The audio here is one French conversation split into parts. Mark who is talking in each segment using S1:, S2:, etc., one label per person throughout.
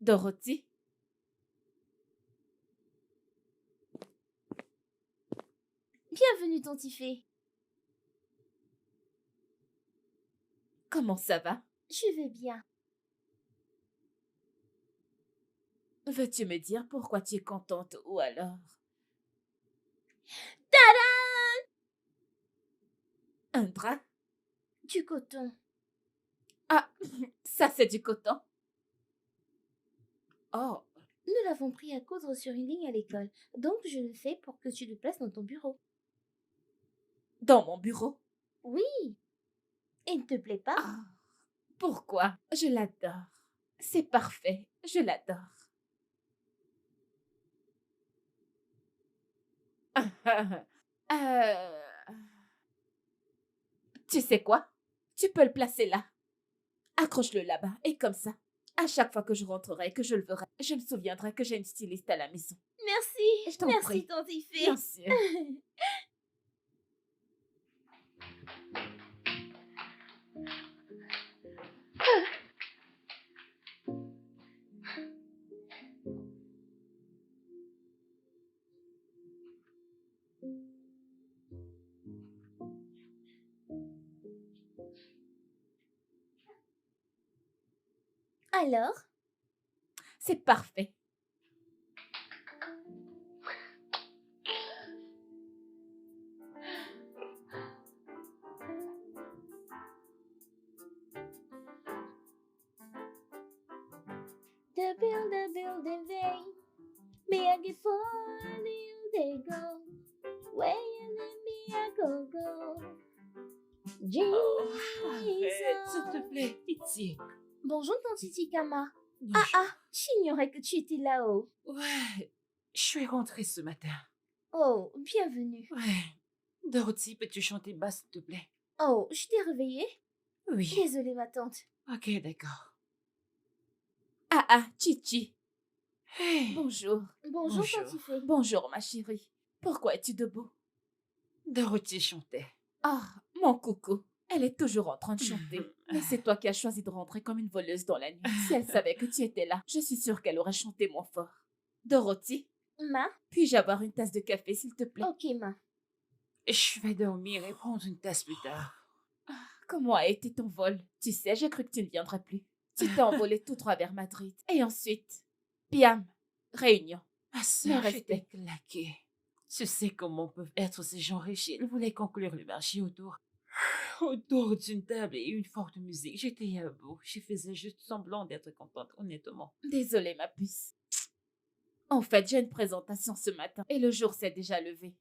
S1: Dorothy,
S2: Bienvenue, Tantifé.
S1: comment ça va?
S2: Je vais bien.
S1: Veux-tu me dire pourquoi tu es contente ou alors...
S2: Tada!
S1: Un drap?
S2: Du coton.
S1: Ah, ça c'est du coton. Oh,
S2: Nous l'avons pris à coudre sur une ligne à l'école, donc je le fais pour que tu le places dans ton bureau.
S1: dans mon bureau.
S2: Oui. Il ne te plaît pas?
S1: Ah, pourquoi? Je l'adore. C'est parfait, je l'adore. Euh, Tu sais quoi? Tu peux le placer là. Accroche-le là-bas et comme ça, à chaque fois que je rentrerai et que je le verrai, je me souviendrai que j'ai une styliste à la maison.
S2: Merci.
S1: Je t'en
S2: Merci,
S1: prie.
S2: Tantifé.
S1: Bien sûr.
S2: Alors?
S1: C'est parfait.
S2: The building they me a gift for they go. Where you let me a go.
S1: Oh,
S2: Jesus.
S1: arrête, s'il te plaît, pitié.
S2: Bonjour, Tante Tikama.
S1: Bonjour.
S2: J'ignorais que tu étais là-haut.
S1: Ouais, je suis rentrée ce matin.
S2: Oh, bienvenue.
S1: Ouais. Dorothy, peux-tu chanter bas, s'il te plaît?
S2: Oh, je t'ai réveillée?
S1: Oui.
S2: Désolée, ma tante.
S1: Ok, d'accord. Ah, Chichi.
S2: Hey.
S1: Bonjour.
S2: Bonjour, Tantifé.
S1: Bonjour, ma chérie. Pourquoi es-tu debout? Dorothy chantait. Ah, mon coucou. Elle est toujours en train de chanter. Mais c'est toi qui as choisi de rentrer comme une voleuse dans la nuit. Si elle savait que tu étais là, je suis sûre qu'elle aurait chanté moins fort. Dorothy,
S2: Ma?
S1: puis-je avoir une tasse de café, s'il te plaît?
S2: Ok, ma.
S3: Je vais dormir et prendre une tasse plus tard.
S1: Comment a été ton vol? Tu sais, j'ai cru que tu ne viendrais plus. Tu t'es envolé tout droit vers Madrid. Et ensuite, Piam, réunion.
S3: Ma
S1: Mes
S3: sœur, j'étais
S1: respects.
S3: claquée. Tu sais comment peuvent être ces gens riches. Ils voulaient conclure le marché autour d'une table et une forte musique. J'étais à bout. Je faisais juste semblant d'être contente, honnêtement.
S1: Désolée, ma puce. En fait, j'ai une présentation ce matin et le jour s'est déjà levé.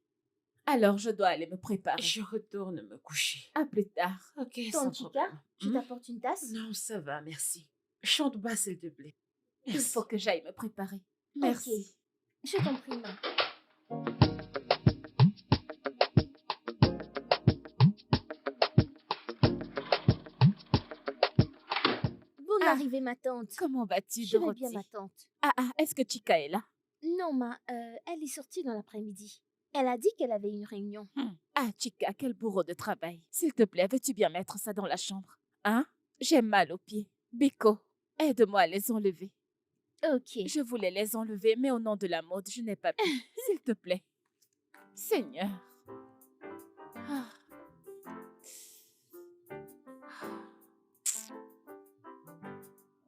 S1: Alors, je dois aller me préparer.
S3: Je retourne me coucher.
S1: À plus tard.
S3: Ok, sans
S2: Tante Chica,
S3: problème.
S2: je t'apporte une tasse?
S3: Non, ça va, merci. Chante bas, s'il te plaît.
S1: Il
S3: Merci.
S1: faut que j'aille me préparer. Merci.
S2: Je t'en prie, ma. Bonne arrivée, ma tante.
S1: Comment vas-tu,
S2: Je vais
S1: Dorothy?
S2: bien, ma tante.
S1: Est-ce que Chica est là?
S2: Non, ma, elle est sortie dans l'après-midi. Elle a dit qu'elle avait une réunion.
S1: Chica, quel bourreau de travail. S'il te plaît, veux-tu bien mettre ça dans la chambre? Hein? J'ai mal aux pieds. Biko, aide-moi à les enlever.
S2: Ok.
S1: Je voulais les enlever, mais au nom de la mode, je n'ai pas pu. S'il te plaît. Seigneur. Ah.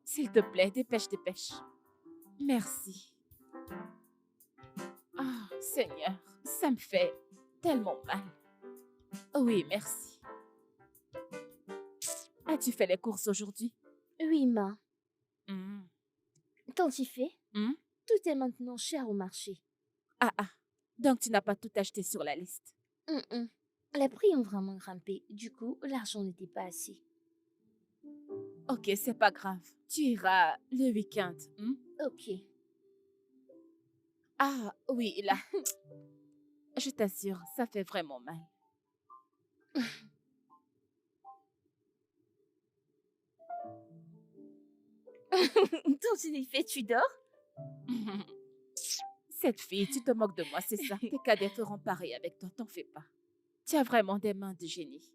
S1: S'il te plaît, dépêche, dépêche. Merci. Ah, Seigneur, ça me fait tellement mal. Oui, merci. As-tu fait les courses aujourd'hui?
S2: Oui, ma.
S1: Hmm.
S2: Tantifé,
S1: Hmm?
S2: tout est maintenant cher au marché.
S1: Donc tu n'as pas tout acheté sur la liste.
S2: Les prix ont vraiment grimpé. Du coup, l'argent n'était pas assez.
S1: Ok, c'est pas grave. Tu iras le week-end.
S2: Ok.
S1: Ah, oui, là. Je t'assure, ça fait vraiment mal.
S2: Donc, en effet, tu dors?
S1: Cette fille, tu te moques de moi, c'est ça. Tes cadets feront pareil avec toi, t'en fais pas. Tu as vraiment des mains de génie.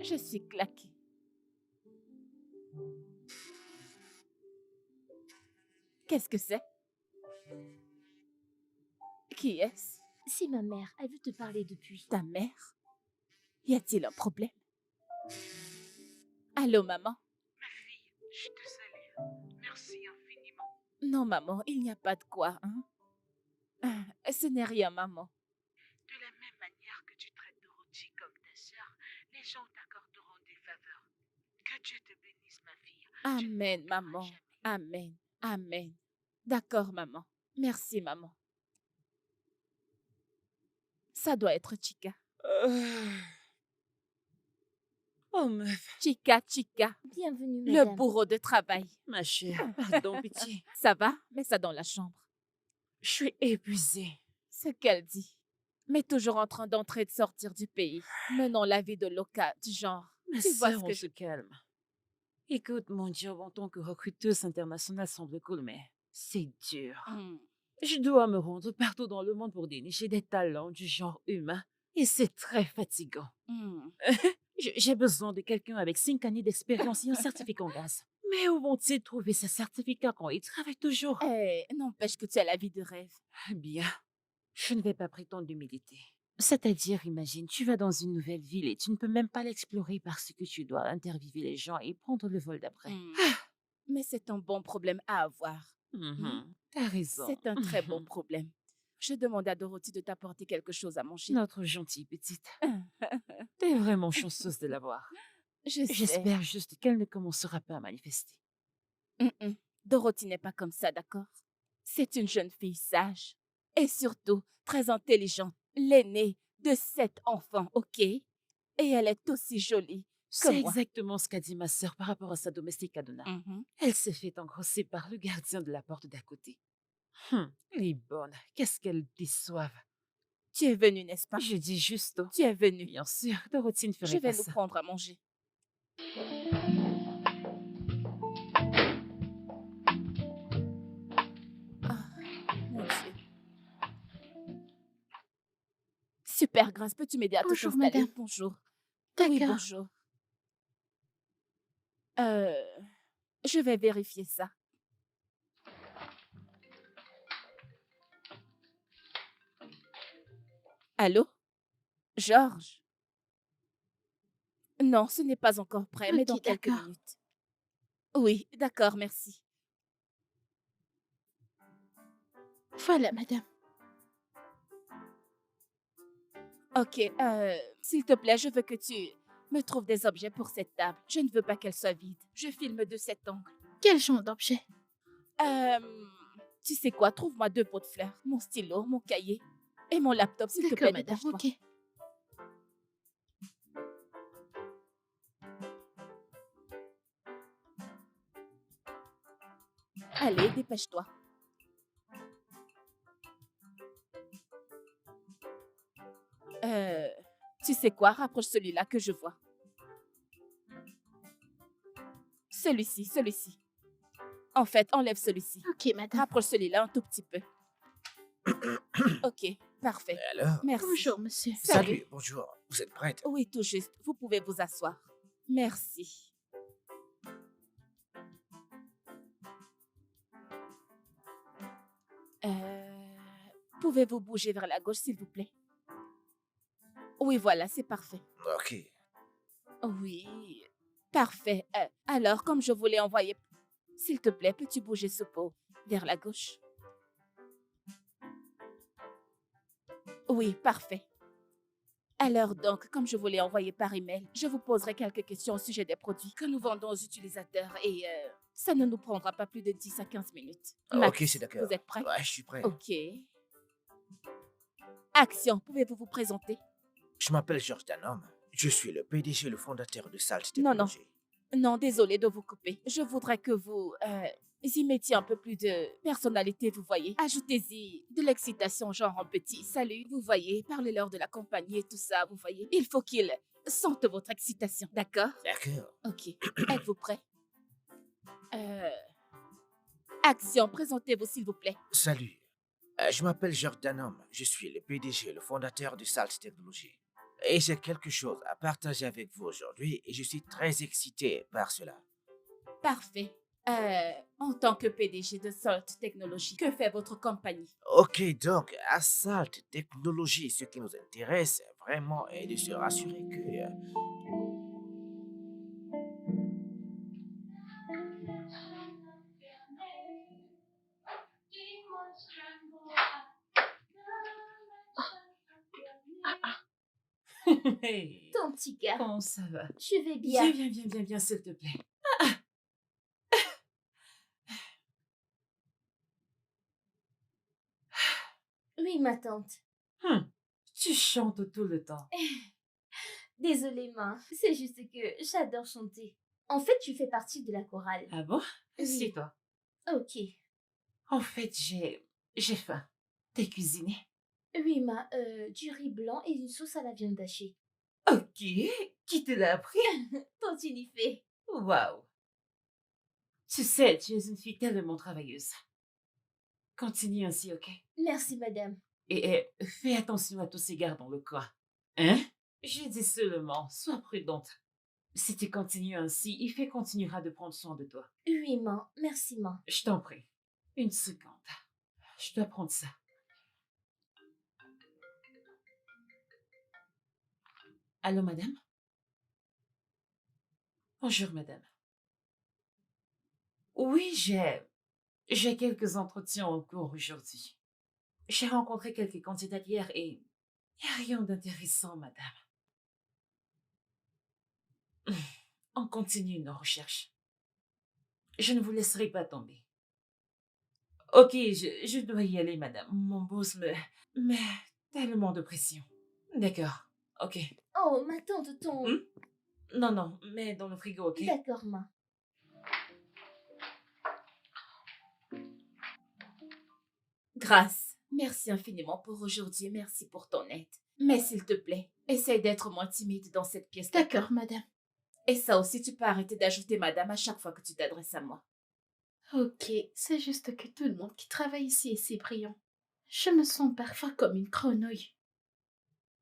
S1: Je suis claquée. Qu'est-ce que c'est? Qui est-ce?
S2: C'est ma mère. Elle veut te parler depuis.
S1: Ta mère? Y a-t-il un problème? Allô, maman?
S4: Ma fille, je suis désolée. Merci infiniment.
S1: Non, maman, il n'y a pas de quoi, hein? Ce n'est rien, maman.
S4: De la même manière que tu traites Dorothy comme ta sœur, les gens t'accorderont des faveurs. Que Dieu te bénisse, ma fille. Tu ne
S1: Amen,
S4: manqueras
S1: maman.
S4: jamais.
S1: Amen. Amen. D'accord, maman. Merci, maman. Ça doit être Chica.
S3: Oh, meuf,
S1: Chica, Chica.
S2: Bienvenue,
S1: Le
S2: madame.
S1: bourreau de travail.
S3: ma chère, pardon, pitié.
S1: Ça va? Mets ça dans la chambre.
S3: Je suis épuisée.
S1: Ce qu'elle dit. Mais toujours en train d'entrer et de sortir du pays. Menant la vie de loca, du genre.
S3: Ma
S1: Tu vois
S3: sœur,
S1: ce
S3: on
S1: que
S3: se calme. Écoute, mon job en tant que recruteuse internationale semble cool, mais c'est dur. Je dois me rendre partout dans le monde pour dénicher des talents du genre humain. Et c'est très fatigant. J'ai besoin de quelqu'un avec 5 années d'expérience et un certificat en gaz. Mais où vont-ils trouver ces certificats quand ils travaillent toujours?
S1: N'empêche que tu as la vie de rêve.
S3: Bien, je ne vais pas prétendre d'humilité. C'est-à-dire, imagine, tu vas dans une nouvelle ville et tu ne peux même pas l'explorer parce que tu dois interviewer les gens et prendre le vol d'après.
S1: Mais c'est un bon problème à avoir.
S3: T'as raison.
S1: C'est un très bon problème. Je demande à Dorothy de t'apporter quelque chose à manger.
S3: Notre gentille petite. T'es vraiment chanceuse de l'avoir.
S1: Je sais.
S3: J'espère juste qu'elle ne commencera pas à manifester.
S1: Dorothy n'est pas comme ça, d'accord? C'est une jeune fille sage. Et surtout, très intelligente. L'aînée de 7 enfants, ok? Et elle est aussi jolie que
S3: C'est
S1: moi.
S3: exactement ce qu'a dit ma sœur par rapport à sa domestique Adonna. Elle s'est fait engrosser par le gardien de la porte d'à côté. Les bonnes, qu'est-ce qu'elles déçoivent.
S1: Tu es venue, n'est-ce pas?
S3: Je dis juste,
S1: Tu es venue.
S3: bien sûr, Dorothy ne ferait
S1: Je vais
S3: pas
S1: nous
S3: ça.
S1: prendre à manger. Ah, mon Dieu. Super, Grâce, peux-tu m'aider à te
S2: Bonjour,
S1: t'installer?
S2: madame.
S1: Bonjour. Oui,
S2: D'accord.
S1: bonjour. Je vais vérifier ça. Allô? Georges? Non, ce n'est pas encore prêt, mais
S2: Ok,
S1: dans quelques
S2: d'accord.
S1: minutes. Oui, d'accord, merci.
S2: Voilà, madame.
S1: Ok, s'il te plaît, je veux que tu me trouves des objets pour cette table. Je ne veux pas qu'elle soit vide. Je filme de cet angle.
S2: Quel genre d'objet?
S1: Tu sais quoi? Trouve-moi 2 pots de fleurs, mon stylo, mon cahier et mon laptop, s'il te
S2: D'accord,
S1: plaît,
S2: madame.
S1: dépêche-toi.
S2: Ok.
S1: Allez, dépêche-toi. Tu sais quoi? Rapproche celui-là que je vois. Celui-ci, celui-ci. En fait, enlève celui-ci.
S2: Ok, madame.
S1: Rapproche celui-là un tout petit peu. Ok, parfait.
S5: Alors?
S1: Merci.
S2: Bonjour, monsieur.
S1: Salut.
S5: Bonjour. Vous êtes prête?
S1: Oui, tout juste. Vous pouvez vous asseoir. Merci. Pouvez-vous bouger vers la gauche, s'il vous plaît? Oui, voilà, c'est parfait.
S5: Ok.
S1: Oui, parfait. Alors, comme je voulais envoyer... S'il te plaît, peux-tu bouger ce pot vers la gauche? Oui, parfait. Alors donc, comme je vous l'ai envoyé par email, je vous poserai quelques questions au sujet des produits que nous vendons aux utilisateurs et ça ne nous prendra pas plus de 10 à 15 minutes. Max,
S5: Ok, c'est d'accord.
S1: vous êtes prêts?
S5: Ouais, je suis prêt.
S1: Ok. Action, pouvez-vous vous présenter?
S5: Je m'appelle Georges Danhomme. Je suis le PDG et le fondateur de Salt
S1: Non, non.
S5: Technologies.
S1: Non, désolé de vous couper. Je voudrais que vous y mettiez un peu plus de personnalité, vous voyez. Ajoutez-y de l'excitation, genre un petit salut, vous voyez. Parlez-leur de la compagnie et tout ça, vous voyez. Il faut qu'ils sentent votre excitation, d'accord?
S5: D'accord.
S1: Ok. Êtes-vous prêts? Action, présentez-vous s'il vous plaît.
S5: Salut. Je m'appelle Jordanum. Je suis le PDG, le fondateur de Salt Technologies. Et j'ai quelque chose à partager avec vous aujourd'hui et je suis très excité par cela.
S1: Parfait. En tant que PDG de Salt Technologies, que fait votre compagnie?
S5: Ok, donc, à Salt Technologies, ce qui nous intéresse vraiment est de se rassurer que...
S3: Hey,
S2: Ton petit gars,
S3: comment ça va?
S2: je vais
S3: Viens,
S2: bien.
S3: viens, s'il te plaît.
S2: Oui, ma tante.
S3: Hum, Tu chantes tout le temps.
S2: Désolée, main. C'est juste que j'adore chanter. En fait, tu fais partie de la chorale.
S3: Ah bon?
S2: Oui.
S3: C'est toi.
S2: Ok.
S3: En fait, j'ai faim. T'es cuisiné?
S2: Oui, du riz blanc et une sauce à la viande hachée.
S3: Ok. Qui te l'a appris?
S2: Tantine y fait.
S3: Waouh. Tu sais, tu es une fille tellement travailleuse. Continue ainsi, ok?
S2: Merci, madame.
S3: Et fais attention à tous ces gardes dans le coin. Hein? Je dis seulement, sois prudente. Si tu continues ainsi, Ife continuera de prendre soin de toi.
S2: Oui, merci, main.
S3: Je t'en prie. Une seconde. Je dois prendre ça. Allô, madame? Bonjour, madame. Oui, j'ai quelques entretiens en cours aujourd'hui. J'ai rencontré quelques candidats hier et il n'y a rien d'intéressant, madame. On continue nos recherches. Je ne vous laisserai pas tomber. Ok, je dois y aller, madame. Mon boss me met tellement de pression. D'accord, ok.
S2: Oh, ma tante, ton...
S3: Hmm? Non, mais dans le frigo, ok?
S2: D'accord, main.
S1: Grâce. Merci infiniment pour aujourd'hui. Merci pour ton aide. Mais s'il te plaît, essaye d'être moins timide dans cette pièce.
S6: D'accord, madame.
S1: Et ça aussi, tu peux arrêter d'ajouter madame à chaque fois que tu t'adresses à moi.
S6: Ok, c'est juste que tout le monde qui travaille ici est si brillant. Je me sens parfois comme une grenouille.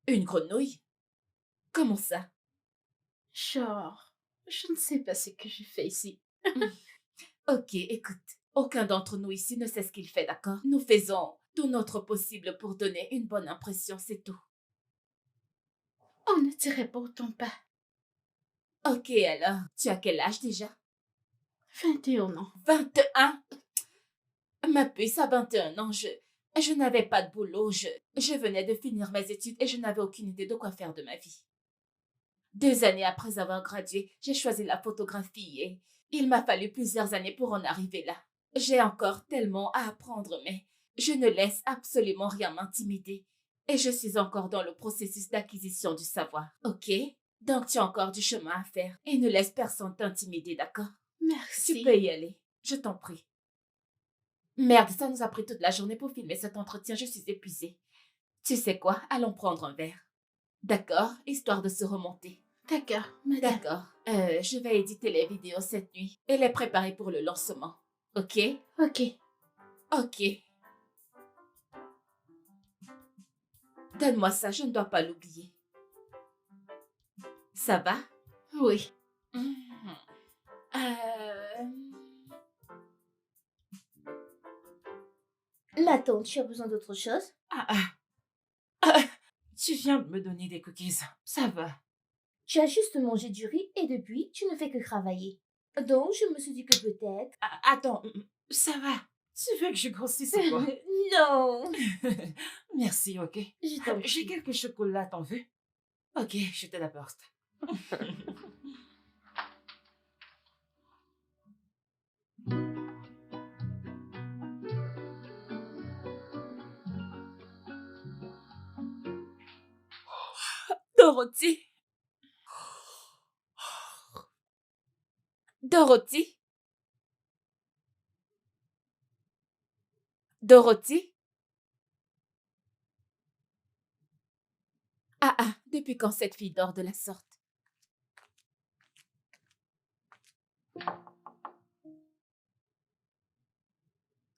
S1: Une grenouille? Comment ça?
S6: Genre, je ne sais pas ce que je fais ici.
S1: Ok, écoute. Aucun d'entre nous ici ne sait ce qu'il fait, d'accord? Nous faisons tout notre possible pour donner une bonne impression, c'est tout.
S6: On ne dirait pourtant pas.
S1: Ok, alors, tu as quel âge déjà?
S6: 21 ans.
S1: 21? Ma puce, à 21 ans, je n'avais pas de boulot, je venais de finir mes études et je n'avais aucune idée de quoi faire de ma vie. 2 années après avoir gradué, j'ai choisi la photographie et il m'a fallu plusieurs années pour en arriver là. J'ai encore tellement à apprendre, mais je ne laisse absolument rien m'intimider. Et je suis encore dans le processus d'acquisition du savoir, ok? Donc tu as encore du chemin à faire et ne laisse personne t'intimider, d'accord?
S6: Merci.
S1: Tu peux y aller, je t'en prie. Merde, ça nous a pris toute la journée pour filmer cet entretien, je suis épuisée. Tu sais quoi, allons prendre un verre. D'accord, histoire de se remonter.
S6: D'accord, madame.
S1: D'accord, je vais éditer les vidéos cette nuit et les préparer pour le lancement. Ok?
S6: Ok.
S1: Ok. Donne-moi ça, je ne dois pas l'oublier. Ça va?
S6: Oui.
S1: Mhm. Euh...
S2: Ma tante, tu as besoin d'autre chose?
S3: Tu viens de me donner des cookies. Ça va.
S2: Tu as juste mangé du riz et depuis, tu ne fais que travailler. Donc, je me suis dit que peut-être...
S3: Attends, ça va. Tu veux que je grossisse ou quoi?
S2: Non.
S3: Merci, ok.
S2: Je t'en
S3: J'ai
S2: prie.
S3: quelques chocolats, t'en veux? Ok, je te l'apporte.
S1: Dorothy! Dorothy? Dorothy? Ah, depuis quand cette fille dort de la sorte?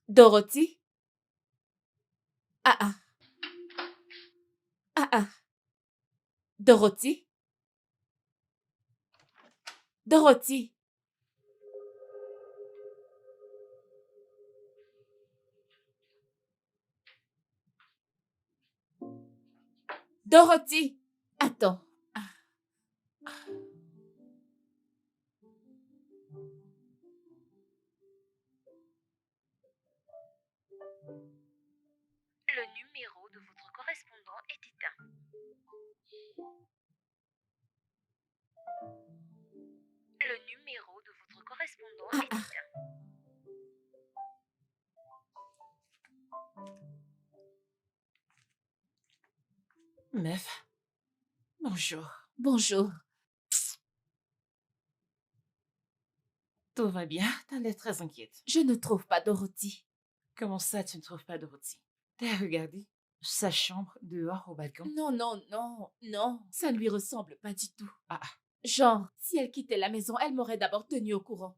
S1: Dorothy? Ah. Dorothy? Dorothy? Dorothy? Attends.
S2: Le numéro de votre correspondant est éteint. Le numéro de votre correspondant est éteint.
S3: Meuf, bonjour.
S1: Bonjour.
S3: Tout va bien? T'as l'air très inquiète.
S1: Je ne trouve pas Dorothy.
S3: Comment ça, tu ne trouves pas Dorothy? T'as regardé sa chambre dehors au balcon?
S1: Non. Ça ne lui ressemble pas du tout.
S3: Ah.
S1: Genre, si elle quittait la maison, elle m'aurait d'abord tenue au courant.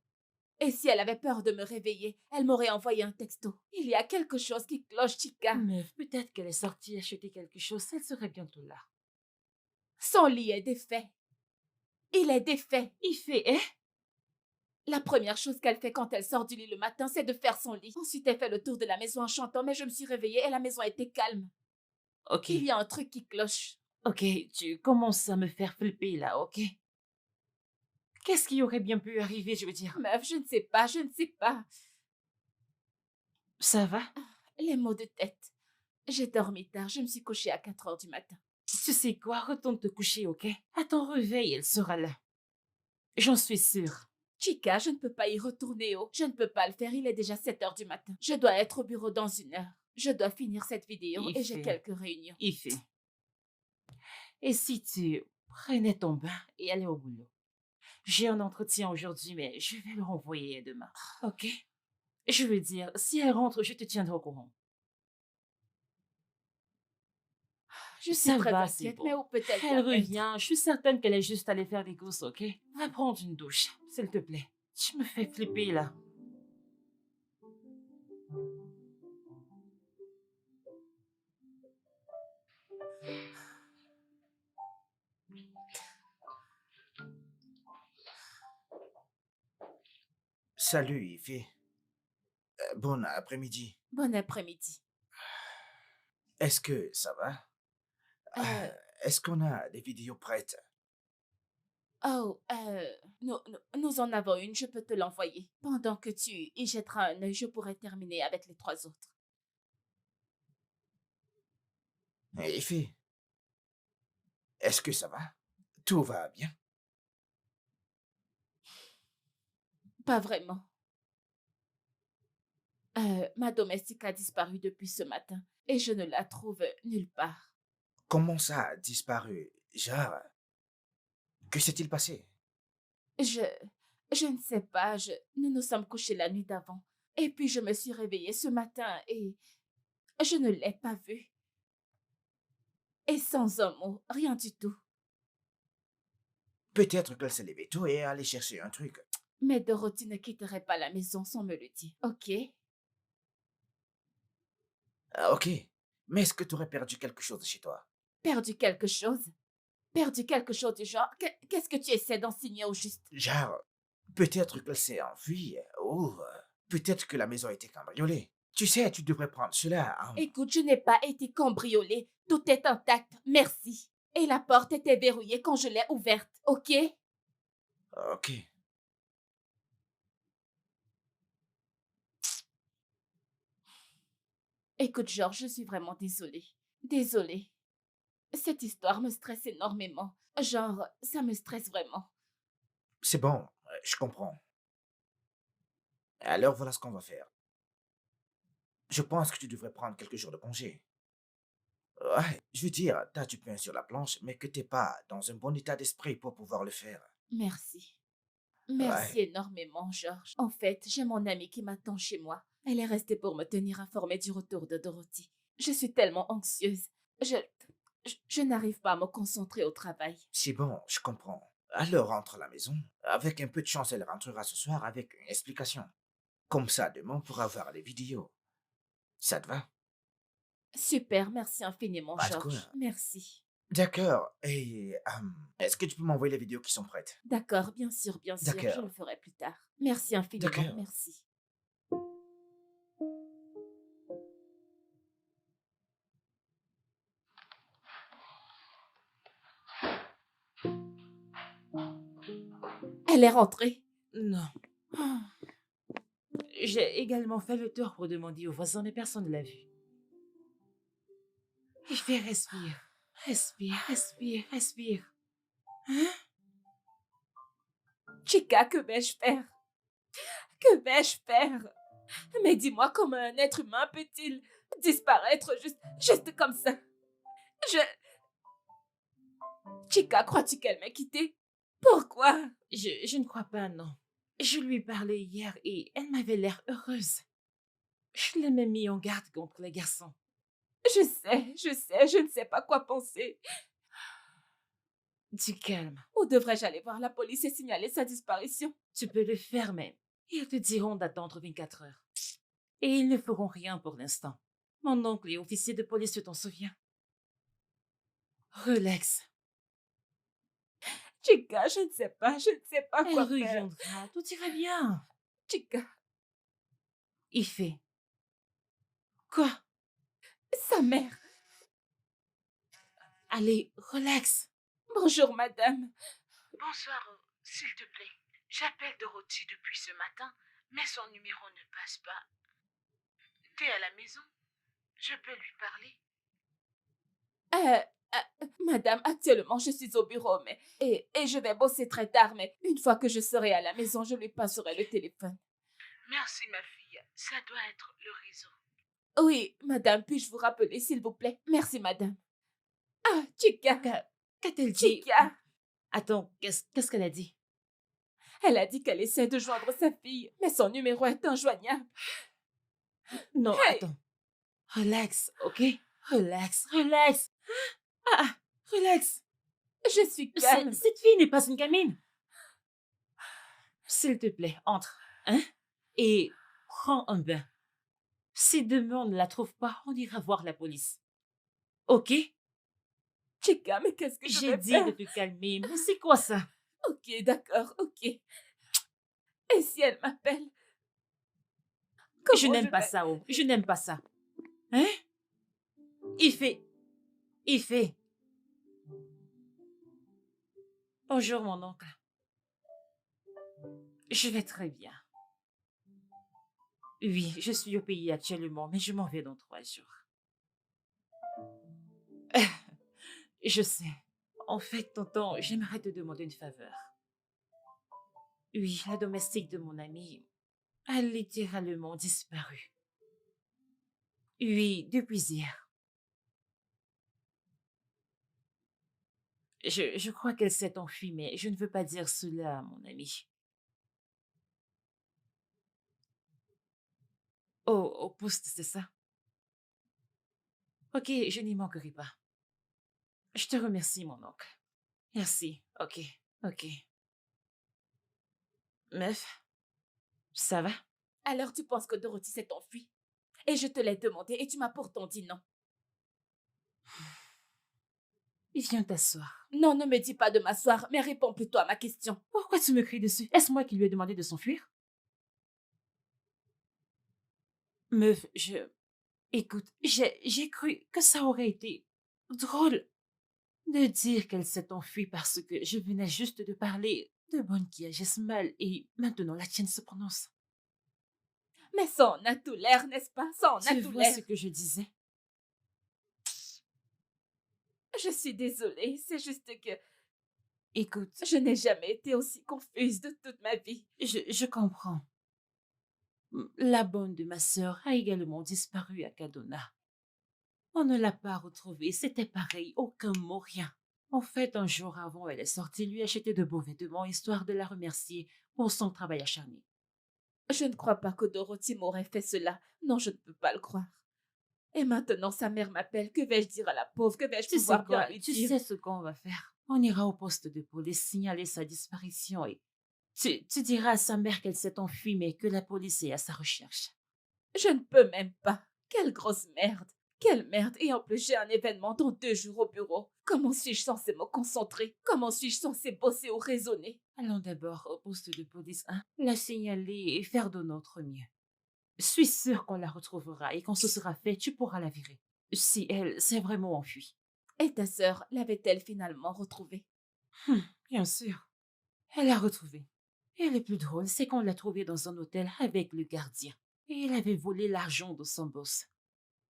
S1: Et si elle avait peur de me réveiller, elle m'aurait envoyé un texto. Il y a quelque chose qui cloche, Chica.
S3: Meuf, peut-être qu'elle est sortie acheter quelque chose, elle serait bientôt là.
S1: Son lit est défait. Il est défait.
S3: Il fait, hein?
S1: La première chose qu'elle fait quand elle sort du lit le matin, c'est de faire son lit. Ensuite, elle fait le tour de la maison en chantant, mais je me suis réveillée et la maison était calme.
S3: Ok.
S1: Il y a un truc qui cloche.
S3: Ok, tu commences à me faire flipper là, ok? Qu'est-ce qui aurait bien pu arriver, je veux dire?
S1: Meuf, je ne sais pas.
S3: Ça va?
S1: Les maux de tête. J'ai dormi tard, je me suis couchée à 4 heures du matin.
S3: Tu sais quoi? Retourne te coucher, ok? À ton réveil, elle sera là. J'en suis sûre.
S1: Chica, je ne peux pas y retourner, oh. Je ne peux pas le faire, il est déjà 7 heures du matin. Je dois être au bureau dans 1 heure. Je dois finir cette vidéo et j'ai quelques réunions.
S3: Il fait. Et si tu prenais ton bain et allais au boulot? J'ai un entretien aujourd'hui, mais je vais le renvoyer demain. Ok? Je veux dire, si elle rentre, je te tiendrai au courant.
S1: Je suis très inquiète, mais où peut-elle
S3: Elle
S1: bien
S3: revient. Je suis certaine qu'elle est juste allée faire des courses, ok? Va prendre une douche, s'il te plaît. Tu me fais flipper, là.
S5: Salut, Ify. Bon après-midi.
S1: Bon après-midi.
S5: Est-ce que ça va? Est-ce qu'on a des vidéos prêtes?
S1: Nous en avons une, je peux te l'envoyer. Pendant que tu y jetteras un œil, je pourrai terminer avec les 3 autres.
S5: Ify, est-ce que ça va? Tout va bien?
S1: Pas vraiment. Ma domestique a disparu depuis ce matin et je ne la trouve nulle part.
S5: Comment ça a disparu? Genre, que s'est-il passé?
S1: Je ne sais pas, nous nous sommes couchés la nuit d'avant. Et puis je me suis réveillée ce matin et je ne l'ai pas vue. Et sans un mot, rien du tout.
S5: Peut-être qu'elle s'est levée tôt et est allée chercher un truc.
S1: Mais Dorothy ne quitterait pas la maison sans me le dire, ok?
S5: Ah, ok. Mais est-ce que tu aurais perdu quelque chose chez toi?
S1: Perdu quelque chose? Perdu quelque chose du genre? Qu'est-ce que tu essaies d'enseigner au juste?
S5: Genre, peut-être qu'elle s'est enfuie ou peut-être que la maison a été cambriolée. Tu sais, tu devrais prendre cela.
S1: Écoute, je n'ai pas été cambriolée. Tout est intact, merci. Et la porte était verrouillée quand je l'ai ouverte, ok?
S5: Ok.
S1: Écoute, Georges, je suis vraiment désolée. Désolée. Cette histoire me stresse énormément. Genre, ça me stresse vraiment.
S5: C'est bon, je comprends. Alors voilà ce qu'on va faire. Je pense que tu devrais prendre quelques jours de congé. Ouais, je veux dire, t'as du pain sur la planche, mais que t'es pas dans un bon état d'esprit pour pouvoir le faire.
S1: Merci. Merci
S5: Ouais.
S1: énormément, Georges. En fait, j'ai mon amie qui m'attend chez moi. Elle est restée pour me tenir informée du retour de Dorothy. Je suis tellement anxieuse. Je n'arrive pas à me concentrer au travail.
S5: C'est bon, je comprends. Alors rentre à la maison. Avec un peu de chance, elle rentrera ce soir avec une explication. Comme ça, demain, on pourra voir les vidéos. Ça te va?
S1: Super, merci infiniment,
S5: Pas de quoi.
S1: Georges. Merci.
S5: D'accord. Et est-ce que tu peux m'envoyer les vidéos qui sont prêtes?
S1: D'accord, bien sûr, je le
S5: D'accord.
S1: ferai plus tard. Merci infiniment,
S5: D'accord.
S1: merci. Elle est rentrée.
S3: Non.
S1: Ah,
S3: J'ai également fait le tour pour demander aux voisins, mais personne ne l'a vu. Il fait respire. Respire, respire, respire. Hein?
S1: Chica, que vais-je faire? Que vais-je faire? Mais dis-moi, comment un être humain peut-il disparaître juste comme ça? Je... Chica, crois-tu qu'elle m'a quitté? Pourquoi?
S3: Je ne crois pas, non. Je lui parlais hier et elle m'avait l'air heureuse. Je l'ai même mis en garde contre les garçons.
S1: Je ne sais pas quoi penser.
S3: Du calme.
S1: Où devrais-je aller voir la police et signaler sa disparition?
S3: Tu peux le faire, mais ils te diront d'attendre 24 heures. Et ils ne feront rien pour l'instant. Mon oncle est officier de police, tu t'en souviens? Relax.
S1: Chica, je ne sais pas
S3: Elle
S1: quoi faire.
S3: reviendra. Tout ira bien.
S1: Chica,
S3: Il fait. Quoi?
S1: sa mère.
S3: Allez, relax.
S1: Bonjour, madame.
S4: Bonsoir, s'il te plaît. J'appelle Dorothy depuis ce matin, mais son numéro ne passe pas. T'es à la maison? Je peux lui parler?
S1: Madame, actuellement, je suis au bureau, et je vais bosser très tard, mais une fois que je serai à la maison, je lui passerai le téléphone.
S4: Merci, ma fille. Ça doit être le réseau.
S1: Oui, madame, puis-je vous rappeler, s'il vous plaît? Merci, madame. Ah, Chica,
S3: Qu'a-t-elle dit?
S1: Chica.
S3: Attends, qu'est-ce qu'elle a dit?
S1: Elle a dit qu'elle essaie de joindre sa fille, mais son numéro est injoignable.
S3: Non,
S1: Hey!
S3: attends. Relax, ok? Relax, relax. Ah, relax.
S1: Je suis calme.
S3: Cette fille n'est pas une gamine. S'il te plaît, entre, hein? Et prends un bain. Si demain on ne la trouve pas, on ira voir la police. Ok?
S1: Chica, mais qu'est-ce que je
S3: J'ai
S1: vais
S3: dit
S1: faire?
S3: de te calmer, mais c'est quoi ça?
S1: Ok, d'accord, ok. Et si elle m'appelle?
S3: Je
S1: Comment
S3: n'aime pas
S1: vais...
S3: ça, oh. Je n'aime pas ça. Hein? Il fait. Bonjour, mon oncle. Je vais très bien. Oui, je suis au pays actuellement, mais je m'en vais dans 3 jours. Je sais. En fait, tonton, j'aimerais te demander une faveur. Oui, la domestique de mon ami a littéralement disparu. Oui, depuis hier. Je crois qu'elle s'est enfuie, mais je ne veux pas dire cela à mon ami. Au poste, c'est ça? Ok, je n'y manquerai pas. Je te remercie, mon oncle. Merci. Ok, ok. Meuf, ça va?
S1: Alors tu penses que Dorothy s'est enfuie? Et je te l'ai demandé et tu m'as pourtant dit non.
S3: Viens t'asseoir.
S1: Non, ne me dis pas de m'asseoir, mais réponds plutôt à ma question.
S3: Pourquoi tu me cries dessus? Est-ce moi qui lui ai demandé de s'enfuir? Meuf, Écoute, j'ai cru que ça aurait été drôle de dire qu'elle s'est enfuie parce que je venais juste de parler de bonnes qui agissent mal et maintenant la tienne se prononce.
S1: Mais ça en a tout l'air, n'est-ce pas? Ça en a
S3: Tu
S1: tout
S3: vois
S1: l'air.
S3: ce que je disais?
S1: Je suis désolée, c'est juste que
S3: Écoute,
S1: je n'ai jamais été aussi confuse de toute ma vie.
S3: je comprends. La bonne de ma sœur a également disparu à Kaduna. On ne l'a pas retrouvée, c'était pareil, aucun mot, rien. En fait, un jour avant, elle est sortie lui acheter de beaux vêtements histoire de la remercier pour son travail acharné.
S1: Je ne crois pas que Dorothy m'aurait fait cela. Non, je ne peux pas le croire. Et maintenant, sa mère m'appelle. Que vais-je dire à la pauvre? Que vais-je
S3: Tu sais
S1: pouvoir bien
S3: quoi?
S1: lui
S3: Tu
S1: dire?
S3: sais ce qu'on va faire. On ira au poste de police signaler sa disparition et tu diras à sa mère qu'elle s'est enfuie mais que la police est à sa recherche.
S1: Je ne peux même pas. Quelle grosse merde. Quelle merde. Et en plus, j'ai un événement dans 2 jours au bureau. Comment suis-je censée me concentrer? Comment suis-je censée bosser ou raisonner?
S3: Allons d'abord au poste de police, hein, la signaler et faire de notre mieux. Je suis sûre qu'on la retrouvera et quand ce sera fait, tu pourras la virer. Si elle s'est vraiment enfuie.
S1: Et ta sœur l'avait-elle finalement retrouvée?
S3: Bien sûr. Elle l'a retrouvée. Et le plus drôle, c'est qu'on l'a trouvée dans un hôtel avec le gardien. Et elle avait volé l'argent de son boss.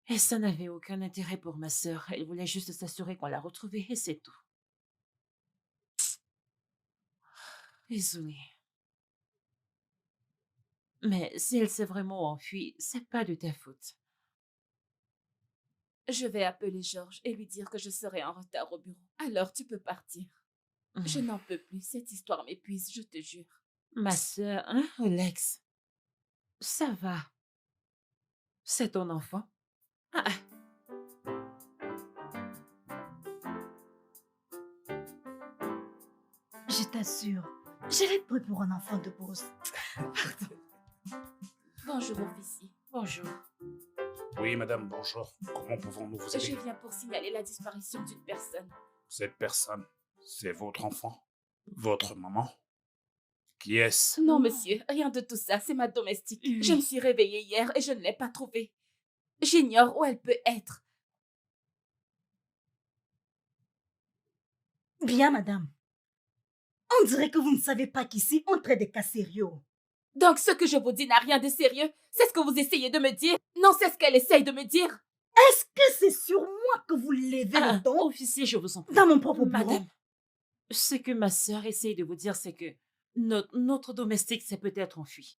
S3: Et ça n'avait aucun intérêt pour ma sœur. Elle voulait juste s'assurer qu'on l'a retrouvée et c'est tout. Désolée. Mais si elle s'est vraiment enfuie, c'est pas de ta faute.
S1: Je vais appeler Georges et lui dire que je serai en retard au bureau. Alors tu peux partir. Je n'en peux plus. Cette histoire m'épuise, je te jure.
S3: Ma sœur, hein, relax. Ça va. C'est ton enfant. Ah,
S7: Je t'assure, je l'ai pris pour un enfant de boss.
S1: Bonjour, officier.
S3: bonjour.
S8: Oui, madame, bonjour. Comment pouvons-nous vous
S1: Je
S8: aider?
S1: viens pour signaler la disparition d'une personne.
S8: Cette personne, c'est votre enfant? Votre maman? Qui est-ce?
S1: Non, monsieur, rien de tout ça. C'est ma domestique.
S3: Oui.
S1: Je me suis réveillée hier et je ne l'ai pas trouvée. J'ignore où elle peut être.
S7: Bien, madame. On dirait que vous ne savez pas qu'ici, on traite des cas sérieux.
S1: Donc, ce que je vous dis n'a rien de sérieux. C'est ce que vous essayez de me dire. Non, c'est ce qu'elle essaye de me dire.
S7: Est-ce que c'est sur moi que vous levez le ton
S3: Officier, je vous en prie.
S7: dans mon propre bureau?
S3: Madame, ce que ma sœur essaye de vous dire, c'est que notre domestique s'est peut-être enfui.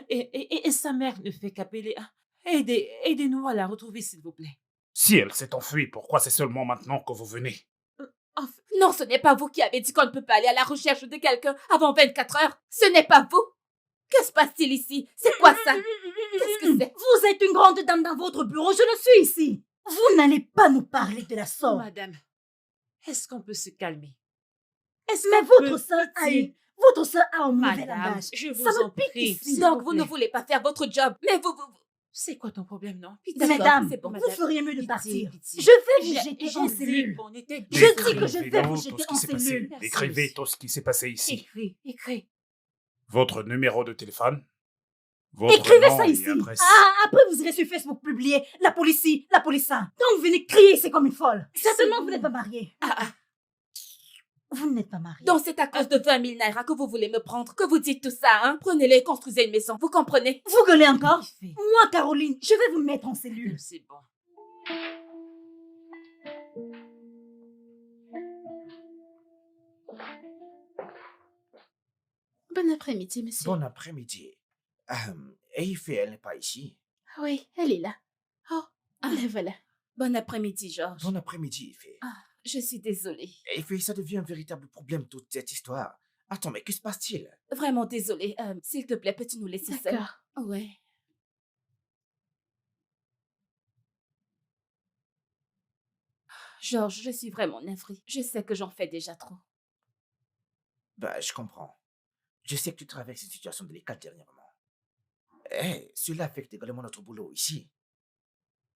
S3: Et sa mère ne fait qu'appeler. Aidez-nous à la retrouver, s'il vous plaît.
S8: Si elle s'est enfuie, pourquoi c'est seulement maintenant que vous venez?
S1: Non, ce n'est pas vous qui avez dit qu'on ne peut pas aller à la recherche de quelqu'un avant 24 heures. Ce n'est pas vous. Que se passe-t-il ici? C'est quoi ça? Qu'est-ce que c'est?
S7: Vous êtes une grande dame dans votre bureau, je le suis ici. Vous n'allez pas nous parler de la sorte.
S3: Madame, est-ce qu'on peut se calmer?
S7: Mais votre sœur a un mauvais
S3: Madame,
S7: langage.
S3: je vous
S7: Ça me
S3: en
S7: pique
S3: prie.
S7: ici.
S3: s'il
S1: Donc,
S3: vous
S1: vous ne
S3: plaît.
S1: voulez pas faire votre job. Mais vous...
S3: C'est quoi ton problème, non?
S1: D'accord,
S7: Mesdames,
S1: c'est bon,
S7: vous
S3: madame.
S7: feriez mieux de
S3: Pitié,
S7: partir.
S3: pitié.
S7: Je vais vous
S3: J'ai
S7: jeter en
S3: dit
S7: cellule.
S3: qu'on était
S7: Je dis
S3: désolés.
S7: que je vais vous
S8: Écrivez-nous
S7: jeter
S8: tout ce
S7: en
S8: qui s'est passé.
S7: cellule.
S3: Merci,
S8: Écrivez
S3: monsieur.
S8: tout ce qui s'est passé ici.
S3: Écris.
S8: Votre numéro de téléphone, votre
S7: Écrivez
S8: nom
S7: ça
S8: et
S7: ici.
S8: adresse.
S7: Après, vous irez sur Facebook publier la police, la police ça. Donc, vous venez crier, c'est comme une folle. Certainement, vous n'êtes pas mariée. Vous n'êtes pas mariée.
S1: Donc, c'est à cause de 20 000 naira que vous voulez me prendre, que vous dites tout ça, hein? Prenez-les et construisez une maison. Vous comprenez?
S7: Vous gueulez encore?
S3: Fait.
S7: Moi, Caroline, je vais vous mettre en cellule.
S3: C'est bon.
S6: Bon après-midi, monsieur.
S5: Bon après-midi. Et Ifé, elle n'est pas ici.
S6: Oui, elle est là. Oh, la voilà.
S1: Bon après-midi, Georges.
S5: Bon après-midi, Ifé.
S1: Je suis désolée.
S5: Ifé, ça devient un véritable problème, toute cette histoire. Attends, mais que se passe-t-il?
S1: Vraiment désolée. S'il te plaît, peux-tu nous laisser seuls?
S6: D'accord.
S1: Ouais. Georges, je suis vraiment navrée. Je sais que j'en fais déjà trop.
S5: Bah, je comprends. Je sais que tu traverses une situation délicate dernièrement. Eh, cela affecte également notre boulot ici.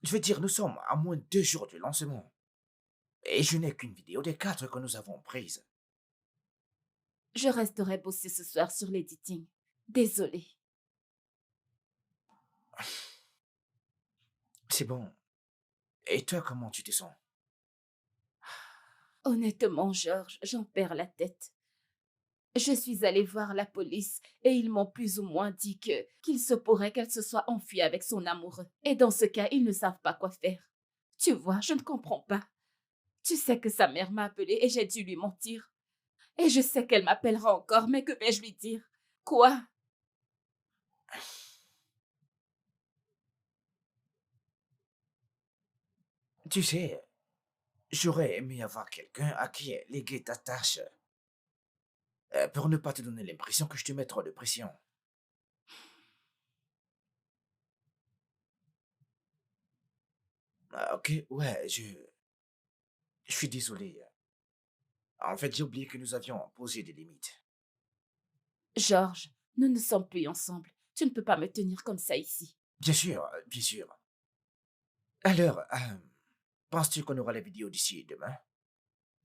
S5: Je veux dire, nous sommes à moins de 2 jours du lancement. Et je n'ai qu'une vidéo des 4 que nous avons prises.
S1: Je resterai bosser ce soir sur l'editing. Désolée.
S5: C'est bon. Et toi, comment tu te sens?
S1: Honnêtement, Georges, j'en perds la tête. Je suis allée voir la police et ils m'ont plus ou moins dit qu'il se pourrait qu'elle se soit enfuie avec son amoureux. Et dans ce cas, ils ne savent pas quoi faire. Tu vois, je ne comprends pas. Tu sais que sa mère m'a appelée et j'ai dû lui mentir. Et je sais qu'elle m'appellera encore, mais que vais-je lui dire? Quoi?
S5: Tu sais, J'aurais aimé avoir quelqu'un à qui léguer ta tâche pour ne pas te donner l'impression que je te mets trop de pression. Ah, ok, ouais, je suis désolé. En fait, j'ai oublié que nous avions posé des limites.
S1: Georges, nous ne sommes plus ensemble. Tu ne peux pas me tenir comme ça ici.
S5: Bien sûr, bien sûr. Alors, penses-tu qu'on aura la vidéo d'ici demain?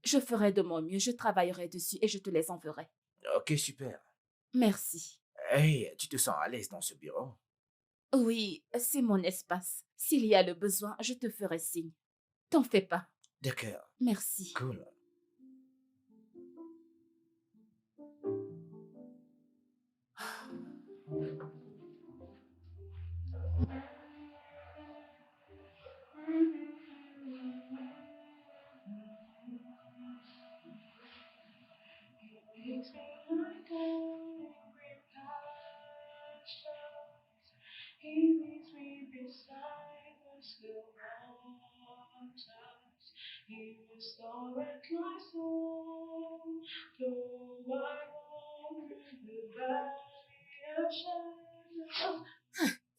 S1: Je ferai de mon mieux, je travaillerai dessus et je te les enverrai.
S5: Ok, super.
S1: Merci.
S5: Hey, tu te sens à l'aise dans ce bureau?
S1: Oui, c'est mon espace. S'il y a le besoin, je te ferai signe. T'en fais pas.
S5: D'accord,
S1: Merci.
S5: cool.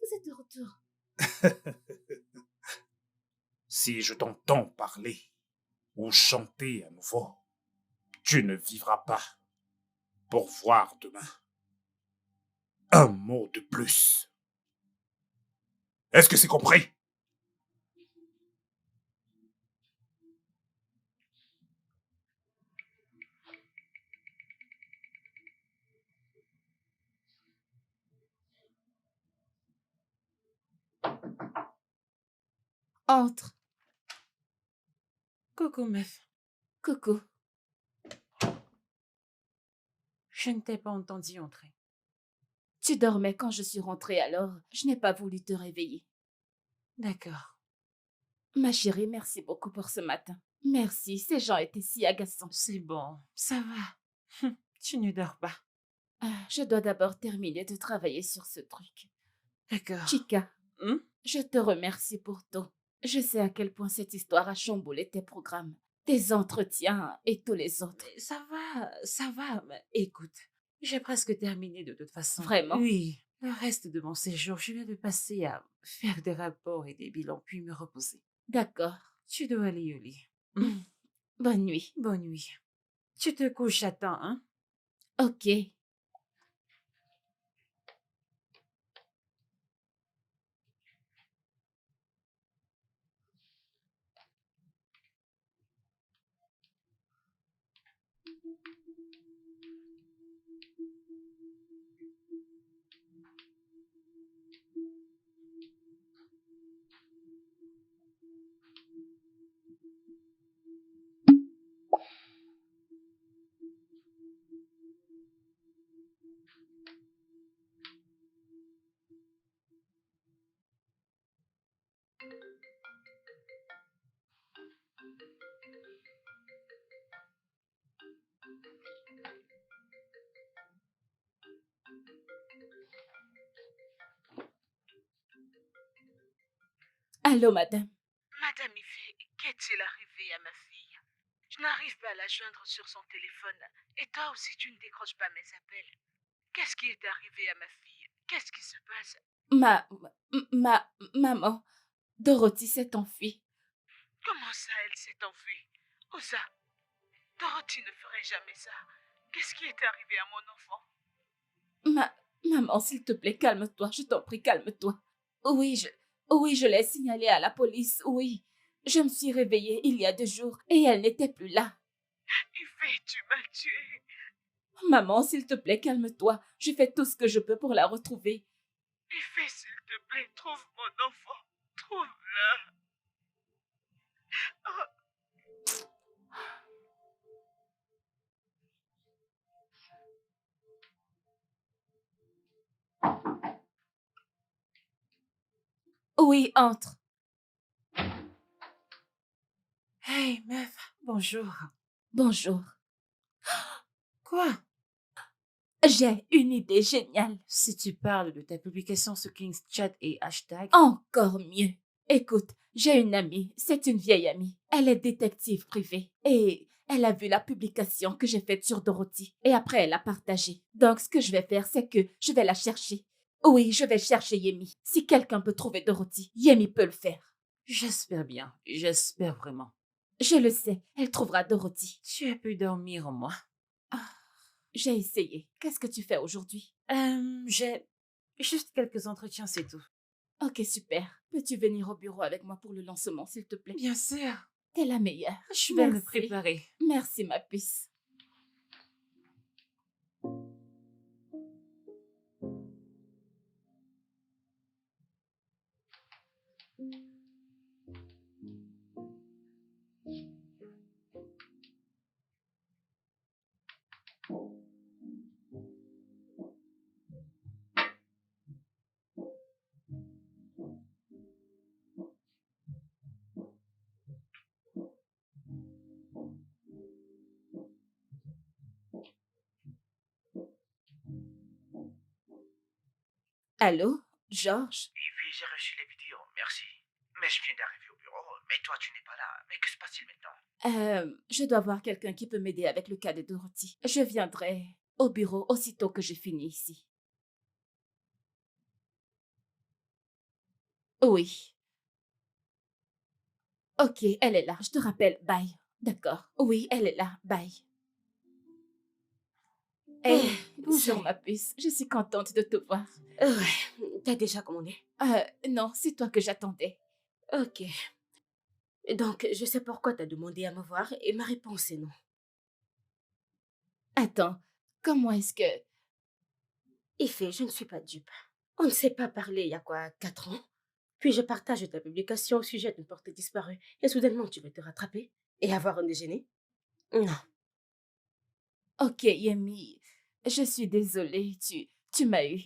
S1: Vous êtes de retour.
S8: Si je t'entends parler ou chanter à nouveau, tu ne vivras pas pour voir demain. Un mot de plus. Est-ce que c'est compris?
S1: Entre.
S3: Coucou, meuf.
S1: Coucou.
S3: Je ne t'ai pas entendu entrer.
S1: Tu dormais quand je suis rentrée, alors je n'ai pas voulu te réveiller.
S3: D'accord.
S1: Ma chérie, merci beaucoup pour ce matin. Merci, ces gens étaient si agaçants.
S3: C'est bon, ça va. Tu ne dors pas.
S1: Je dois d'abord terminer de travailler sur ce truc.
S3: D'accord.
S1: Chica,
S3: Hmm?
S1: je te remercie pour tout. Je sais à quel point cette histoire a chamboulé tes programmes, tes entretiens et tous les autres.
S3: Mais ça va. Mais écoute, j'ai presque terminé de toute façon.
S1: Vraiment?
S3: Oui. Le reste de mon séjour, je vais le passer à faire des rapports et des bilans, puis me reposer.
S1: D'accord.
S3: Tu dois aller au lit.
S1: Bonne nuit.
S3: Bonne nuit. Tu te couches à temps, hein?
S1: Ok. Allô, madame.
S4: Madame Ife, qu'est-il arrivé à ma fille? Je n'arrive pas à la joindre sur son téléphone. Et toi aussi, tu ne décroches pas mes appels. Qu'est-ce qui est arrivé à ma fille? Qu'est-ce qui se passe?
S1: Maman, Dorothy s'est enfuie.
S4: Comment ça, elle s'est enfuie? Osa, Dorothy ne ferait jamais ça. Qu'est-ce qui est arrivé à mon enfant?
S1: Maman, s'il te plaît, calme-toi, je t'en prie, calme-toi. Oui, je l'ai signalé à la police, oui. Je me suis réveillée il y a 2 jours et elle n'était plus là.
S4: Ife, tu m'as tuée.
S1: Maman, s'il te plaît, calme-toi. Je fais tout ce que je peux pour la retrouver.
S4: Ife, s'il te plaît, trouve mon enfant. Trouve-la. Oh.
S1: Oui, entre.
S3: Hey, meuf, bonjour.
S1: Bonjour.
S3: Quoi?
S1: J'ai une idée géniale.
S3: Si tu parles de ta publication sur King's Chat et hashtag,
S1: Encore mieux. Écoute, j'ai une amie, c'est une vieille amie. Elle est détective privée et elle a vu la publication que j'ai faite sur Dorothy et après elle l'a partagée. Donc ce que je vais faire, c'est que je vais la chercher. Oui, je vais chercher Yemi. Si quelqu'un peut trouver Dorothy, Yemi peut le faire.
S3: J'espère bien. J'espère vraiment.
S1: Je le sais, elle trouvera Dorothy.
S3: Tu as pu dormir au moins.
S1: Ah, j'ai essayé. Qu'est-ce que tu fais aujourd'hui?
S3: J'ai juste quelques entretiens, c'est tout.
S1: Ok, super. Peux-tu venir au bureau avec moi pour le lancement, s'il te plaît?
S3: Bien sûr.
S1: T'es la meilleure.
S3: Je vais me
S1: Merci.
S3: préparer.
S1: Merci, ma puce. Allô, Georges?
S5: Oui, j'ai reçu les vidéos, merci. Mais je viens d'arriver au bureau, mais toi tu n'es pas là. Mais que se passe-t-il maintenant?
S1: Je dois voir quelqu'un qui peut m'aider avec le cas de Dorothy. Je viendrai au bureau aussitôt que j'ai fini ici. Oui. Ok, elle est là. Je te rappelle. Bye. D'accord. Oui, elle est là. Bye. Hey, bonjour ma puce. Je suis contente de te voir.
S2: Ouais, t'as déjà commandé?
S1: Non, c'est toi que j'attendais.
S2: Ok. Donc, je sais pourquoi t'as demandé à me voir et ma réponse est non.
S1: Attends, comment est-ce que...
S2: Ifé, je ne suis pas dupe. On ne s'est pas parlé il y a quoi, 4 ans? Puis je partage ta publication au sujet d'une portée disparue et soudainement tu veux te rattraper et avoir un déjeuner? Non.
S1: Ok, Yemi, je suis désolée. Tu m'as eu.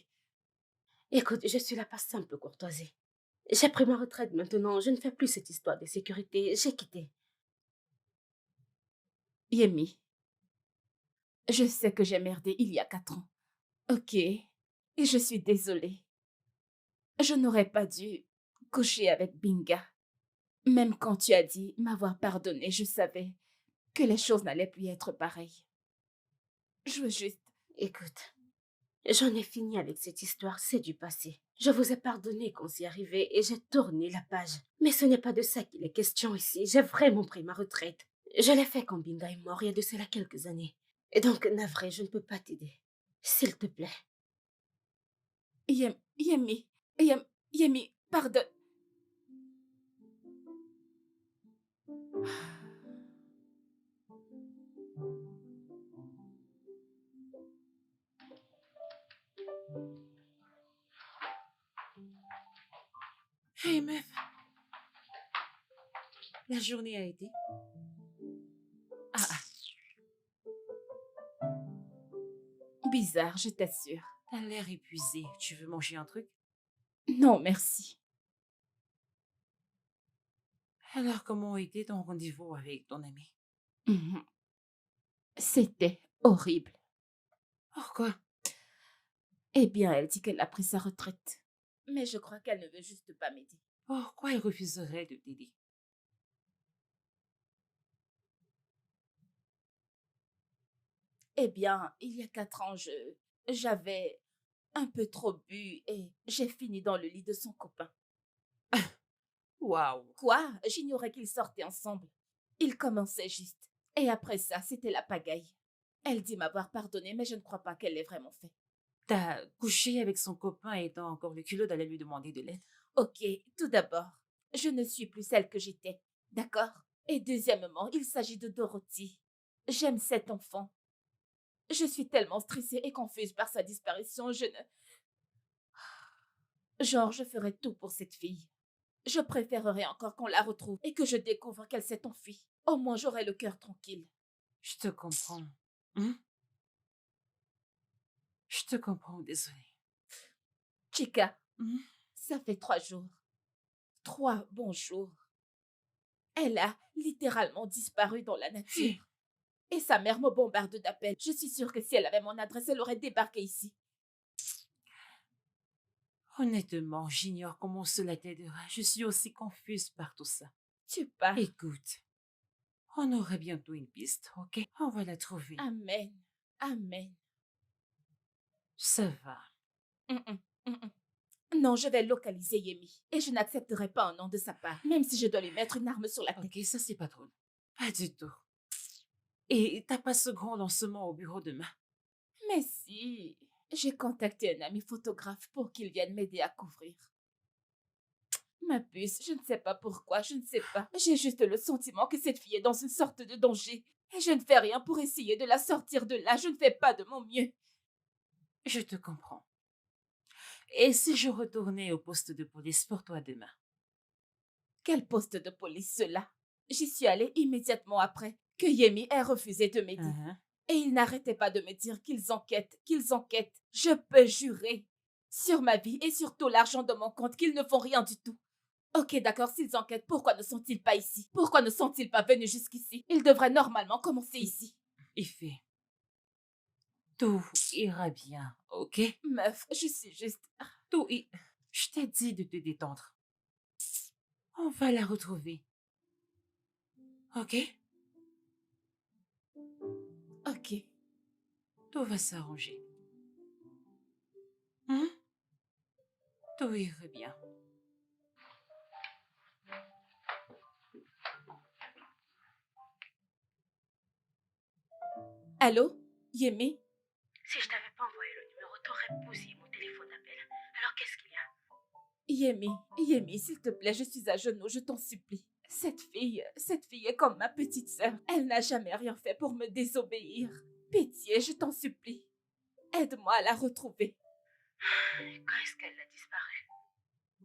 S2: Écoute, je suis là par simple courtoisie. J'ai pris ma retraite maintenant, je ne fais plus cette histoire de sécurité, j'ai quitté.
S1: Yemi, je sais que j'ai merdé il y a 4 ans. Ok, et je suis désolée. Je n'aurais pas dû coucher avec Binga. Même quand tu as dit m'avoir pardonné, je savais que les choses n'allaient plus être pareilles. Je veux juste...
S2: Écoute, j'en ai fini avec cette histoire, c'est du passé. Je vous ai pardonné quand c'est arrivé et j'ai tourné la page. Mais ce n'est pas de ça qu'il est question ici, j'ai vraiment pris ma retraite. Je l'ai fait quand Binga est mort il y a de cela quelques années. Et donc, navré, je ne peux pas t'aider. S'il te plaît.
S1: Yemi, pardonne.
S3: Hey meuf, la journée a été.
S1: Bizarre, je t'assure.
S3: T'as l'air épuisé. Tu veux manger un truc?
S1: Non, merci.
S3: Alors, comment a été ton rendez-vous avec ton ami?
S1: Mhm. C'était horrible.
S3: Pourquoi?
S1: Eh bien, elle dit qu'elle a pris sa retraite. Mais je crois qu'elle ne veut juste pas m'aider.
S3: Pourquoi il refuserait de t'aider?
S1: Eh bien, il y a 4 ans, j'avais un peu trop bu et j'ai fini dans le lit de son copain.
S3: Waouh!
S1: Quoi? J'ignorais qu'ils sortaient ensemble. Ils commençaient juste. Et après ça, c'était la pagaille. Elle dit m'avoir pardonné, mais je ne crois pas qu'elle l'ait vraiment fait.
S3: T'as couché avec son copain et t'as encore le culot d'aller lui demander de l'aide?
S1: Ok, tout d'abord, je ne suis plus celle que j'étais, d'accord? Et deuxièmement, il s'agit de Dorothy. J'aime cet enfant. Je suis tellement stressée et confuse par sa disparition, je ne... Genre, je ferais tout pour cette fille. Je préférerais encore qu'on la retrouve et que je découvre qu'elle s'est enfuie. Au moins, j'aurai le cœur tranquille.
S3: Je te comprends. Je te comprends, désolée.
S1: Chica, ça fait 3 jours. 3 bons jours. Elle a littéralement disparu dans la nature. Et sa mère me bombarde d'appels. Je suis sûre que si elle avait mon adresse, elle aurait débarqué ici.
S3: Honnêtement, j'ignore comment cela t'aidera. Je suis aussi confuse par tout ça.
S1: Tu pars.
S3: Écoute, on aura bientôt une piste, ok? On va la trouver.
S1: Amen. Amen.
S3: Ça va.
S1: Mm, mm, mm, mm. Non, je vais localiser Yemi. Et je n'accepterai pas un nom de sa part, même si je dois lui mettre une arme sur la tête.
S3: Ok, ça c'est pas drôle. Pas du tout. Et t'as pas ce grand lancement au bureau demain?
S1: Mais si, j'ai contacté un ami photographe pour qu'il vienne m'aider à couvrir. Ma puce, je ne sais pas pourquoi, je ne sais pas. J'ai juste le sentiment que cette fille est dans une sorte de danger. Et je ne fais rien pour essayer de la sortir de là, je ne fais pas de mon mieux.
S3: Je te comprends. Et si je retournais au poste de police pour toi demain?
S1: Quel poste de police cela? J'y suis allée immédiatement après que Yemi ait refusé de m'aider. Et ils n'arrêtaient pas de me dire qu'ils enquêtent, qu'ils enquêtent. Je peux jurer sur ma vie et sur tout l'argent de mon compte qu'ils ne font rien du tout. Ok, d'accord, s'ils enquêtent, pourquoi ne sont-ils pas ici? Pourquoi ne sont-ils pas venus jusqu'ici? Ils devraient normalement commencer ici.
S3: Ifé, tout ira bien, ok?
S1: Meuf, je suis juste...
S3: Je t'ai dit de te détendre. On va la retrouver. Ok?
S1: Ok.
S3: Tout va s'arranger. Hein? Tout ira bien.
S1: Allô? Yemi?
S2: Si je t'avais pas envoyé le numéro, t'aurais bousillé mon téléphone d'appel. Alors qu'est-ce qu'il y a?
S1: Yemi, s'il te plaît, je suis à genoux, je t'en supplie. Cette fille est comme ma petite sœur. Elle n'a jamais rien fait pour me désobéir. Pitié, je t'en supplie. Aide-moi à la retrouver.
S2: Quand est-ce qu'elle a disparu?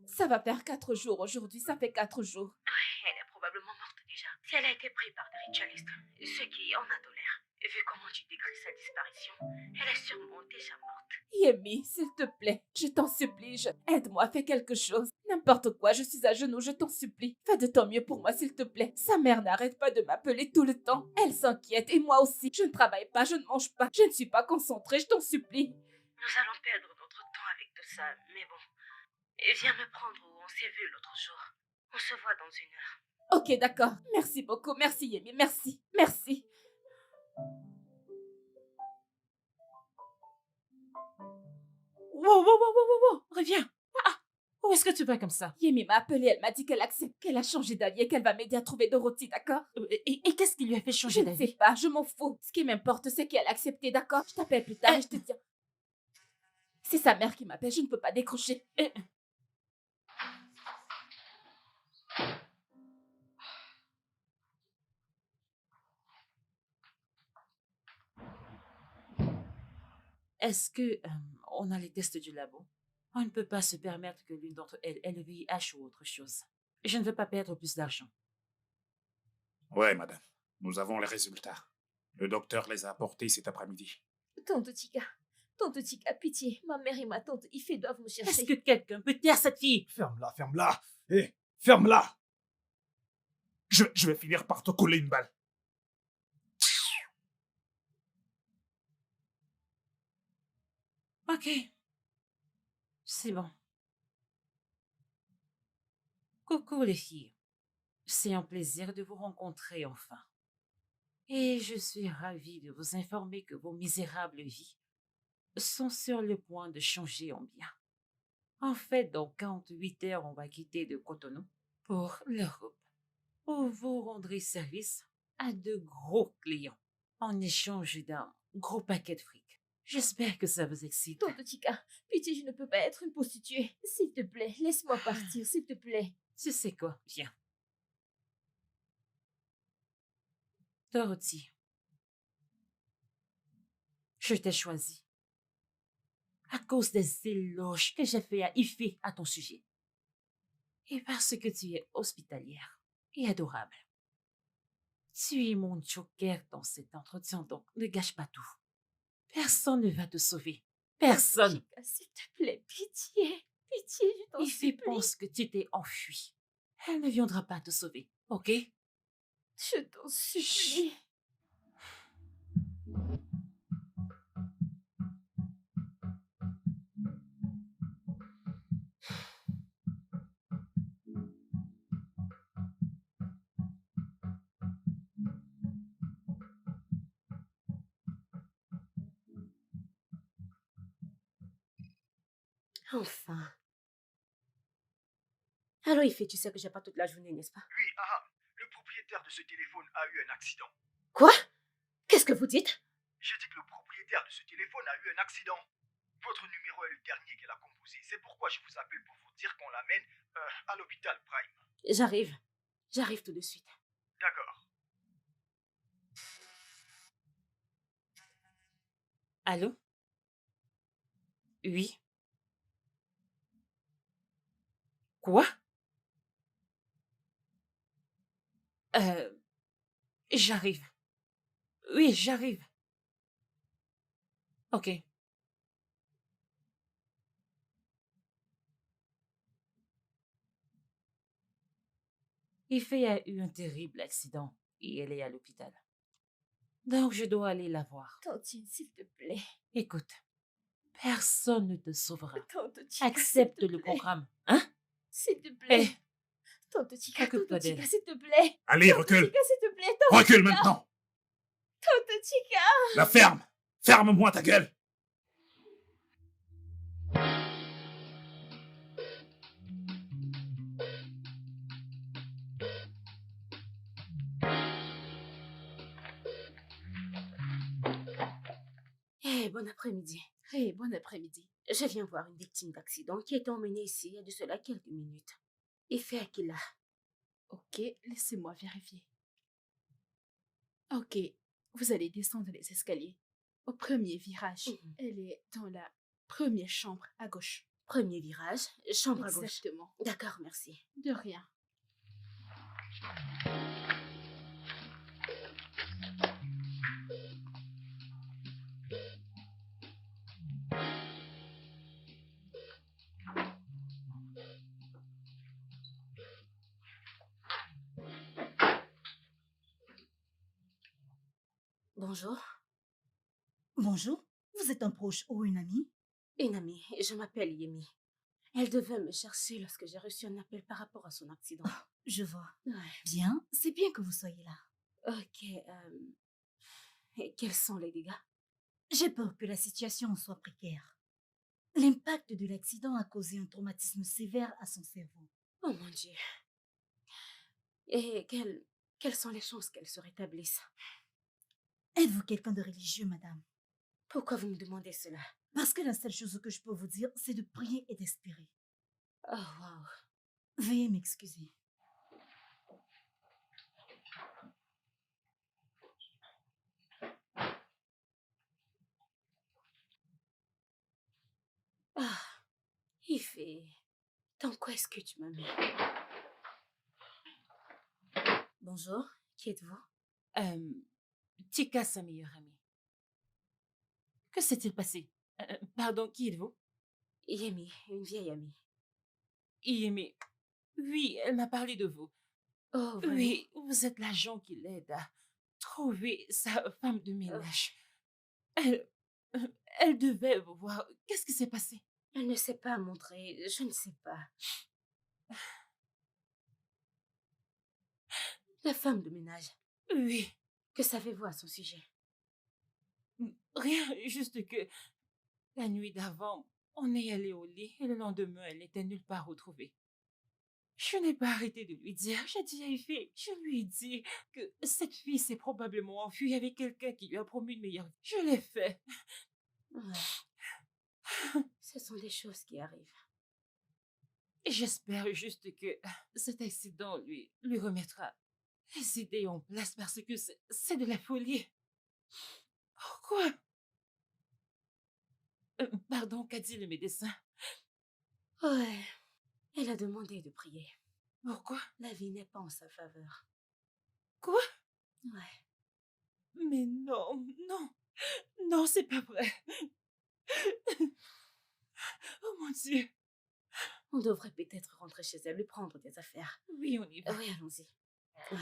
S1: Ça va faire 4 jours aujourd'hui, ça fait 4 jours.
S2: Oui, elle est probablement morte déjà. Si elle a été prise par des ritualistes, ce qui en a tolère. Vu comment tu décris sa disparition, elle est sûrement déjà morte.
S1: Yemi, s'il te plaît, je t'en supplie, aide-moi, fais quelque chose. N'importe quoi, je suis à genoux, je t'en supplie. Fais de ton mieux pour moi, s'il te plaît. Sa mère n'arrête pas de m'appeler tout le temps. Elle s'inquiète et moi aussi. Je ne travaille pas, je ne mange pas, je ne suis pas concentrée, je t'en supplie.
S2: Nous allons perdre notre temps avec tout ça, mais bon. Viens me prendre où on s'est vu l'autre jour. On se voit dans 1 heure.
S1: Ok, d'accord. Merci beaucoup, merci Yemi, merci, merci.
S3: Wow, reviens. Où est-ce que tu vas comme ça?
S1: Yemi m'a appelée, elle m'a dit qu'elle accepte, qu'elle a changé d'avis et qu'elle va m'aider à trouver Dorothy, d'accord?
S3: Et qu'est-ce qui lui a fait changer
S1: Je ne
S3: d'avis?
S1: sais pas, je m'en fous. Ce qui m'importe, c'est qu'elle a accepté, d'accord? Je t'appelle plus tard et je te dis... C'est sa mère qui m'appelle, je ne peux pas décrocher.
S3: Est-ce que on a les tests du labo? On ne peut pas se permettre que l'une d'entre elles ait le VIH ou autre chose. Je ne veux pas perdre plus d'argent.
S8: Ouais, madame. Nous avons les résultats. Le docteur les a apportés cet après-midi.
S2: Tante Tika, pitié. Ma mère et ma tante Ifé doivent me chercher.
S3: Est-ce que quelqu'un peut taire cette fille?
S8: Ferme-la, ferme-la. Hé, ferme-la. Je vais finir par te coller une balle.
S3: Ok. C'est bon. Coucou les filles. C'est un plaisir de vous rencontrer enfin. Et je suis ravie de vous informer que vos misérables vies sont sur le point de changer en bien. En fait, dans 48 heures, on va quitter de Cotonou pour l'Europe, où vous rendrez service à de gros clients en échange d'un gros paquet de fric. J'espère que ça vous excite.
S2: Tante Tika, pitié, je ne peux pas être une prostituée. S'il te plaît, laisse-moi partir, s'il te plaît.
S3: Tu sais quoi? Viens. Dorothy, je t'ai choisi à cause des éloges que j'ai fait à Ifé à ton sujet. Et parce que tu es hospitalière et adorable. Tu es mon joker dans cet entretien, donc ne gâche pas tout. Personne ne va te sauver. Personne.
S2: Tika, s'il te plaît, pitié, je t'en
S3: Ifé
S2: supplie.
S3: pense que tu t'es enfui. Elle ne viendra pas te sauver, ok?
S2: Je t'en supplie. Enfin. Alors, Ife, tu sais que j'ai pas toute la journée, n'est-ce pas?
S9: Oui, le propriétaire de ce téléphone a eu un accident.
S2: Quoi? Qu'est-ce que vous dites?
S9: J'ai dit que le propriétaire de ce téléphone a eu un accident. Votre numéro est le dernier qu'elle a composé. C'est pourquoi je vous appelle pour vous dire qu'on l'amène à l'hôpital Prime.
S2: J'arrive. J'arrive tout de suite.
S9: D'accord.
S3: Allô? Oui? Quoi? J'arrive. Oui, j'arrive. Ok. Ife a eu un terrible accident et elle est à l'hôpital. Donc, je dois aller la voir.
S1: Tantine, s'il te plaît.
S3: Écoute, personne ne te sauvera.
S1: Tante Chica,
S3: Accepte
S1: s'il te
S3: le
S1: plaît.
S3: programme, hein?
S1: S'il te
S3: Eh,
S1: plaît. Tante Chica,
S3: occupe-toi
S1: Tante Chica,
S3: d'elle.
S1: s'il te plaît.
S8: Allez,
S1: Tante
S8: recule.
S1: Chica, s'il te plaît. Tante
S8: Recule
S1: Chica,
S8: maintenant.
S1: Tante Chica.
S8: La ferme. Ferme-moi ta gueule.
S2: Bon après-midi.
S1: Hey, bon après-midi.
S2: Je viens voir une victime d'accident qui a été emmenée ici il y a de cela quelques minutes. Ife Akila.
S1: Ok, laissez-moi vérifier. Ok, vous allez descendre les escaliers. Au premier virage,
S2: Mhm.
S1: elle est dans la première chambre à gauche.
S2: Premier virage, chambre à gauche.
S1: Exactement.
S2: D'accord, merci.
S1: De rien.
S2: Bonjour.
S7: Bonjour, vous êtes un proche ou une amie?
S2: Une amie, je m'appelle Yemi. Elle devait me chercher lorsque j'ai reçu un appel par rapport à son accident.
S7: Je vois.
S2: Ouais.
S7: Bien, c'est bien que vous soyez là.
S2: Ok, et quels sont les dégâts?
S7: J'ai peur que la situation soit précaire. L'impact de l'accident a causé un traumatisme sévère à son cerveau.
S2: Oh mon Dieu. Et quelles sont les chances qu'elle se rétablisse?
S7: Êtes-vous quelqu'un de religieux, madame?
S2: Pourquoi vous me demandez cela?
S7: Parce que la seule chose que je peux vous dire, c'est de prier et d'espérer.
S2: Oh, wow.
S7: Veuillez m'excuser.
S2: Ah, Ife, dans quoi est-ce que tu m'as mis? Bonjour, qui êtes-vous?
S3: Chica, sa meilleure amie. Que s'est-il passé? Pardon, qui êtes-vous?
S2: Yemi, une vieille amie.
S3: Yemi. Oui, elle m'a parlé de vous.
S2: Oh, vraiment?
S3: Oui, vous êtes l'agent qui l'aide à trouver sa femme de ménage. Elle, elle devait vous voir. Qu'est-ce qui s'est passé?
S2: Elle ne s'est pas montrée, je ne sais pas. La femme de ménage,
S3: Oui,
S2: que savez-vous à son sujet?
S3: rien, juste que la nuit d'avant, on est allé au lit et le lendemain, elle n'était nulle part retrouvée. Je n'ai pas arrêté de lui dire. J'ai dit à Effie, je lui ai dit que cette fille s'est probablement enfuie avec quelqu'un qui lui a promis une meilleure vie. Je l'ai fait.
S2: Ouais. Ce sont des choses qui arrivent.
S3: Et j'espère juste que cet accident lui remettra les idées en place parce que c'est de la folie. Pourquoi? Pardon, qu'a dit le médecin?
S2: Ouais. Elle a demandé de prier.
S3: Pourquoi?
S2: La vie n'est pas en sa faveur.
S3: Quoi?
S2: Ouais.
S3: Mais non, non, non, c'est pas vrai. Oh mon Dieu.
S2: On devrait peut-être rentrer chez elle, lui prendre des affaires.
S3: Oui, on y va.
S2: Oui, allons-y. Ouais.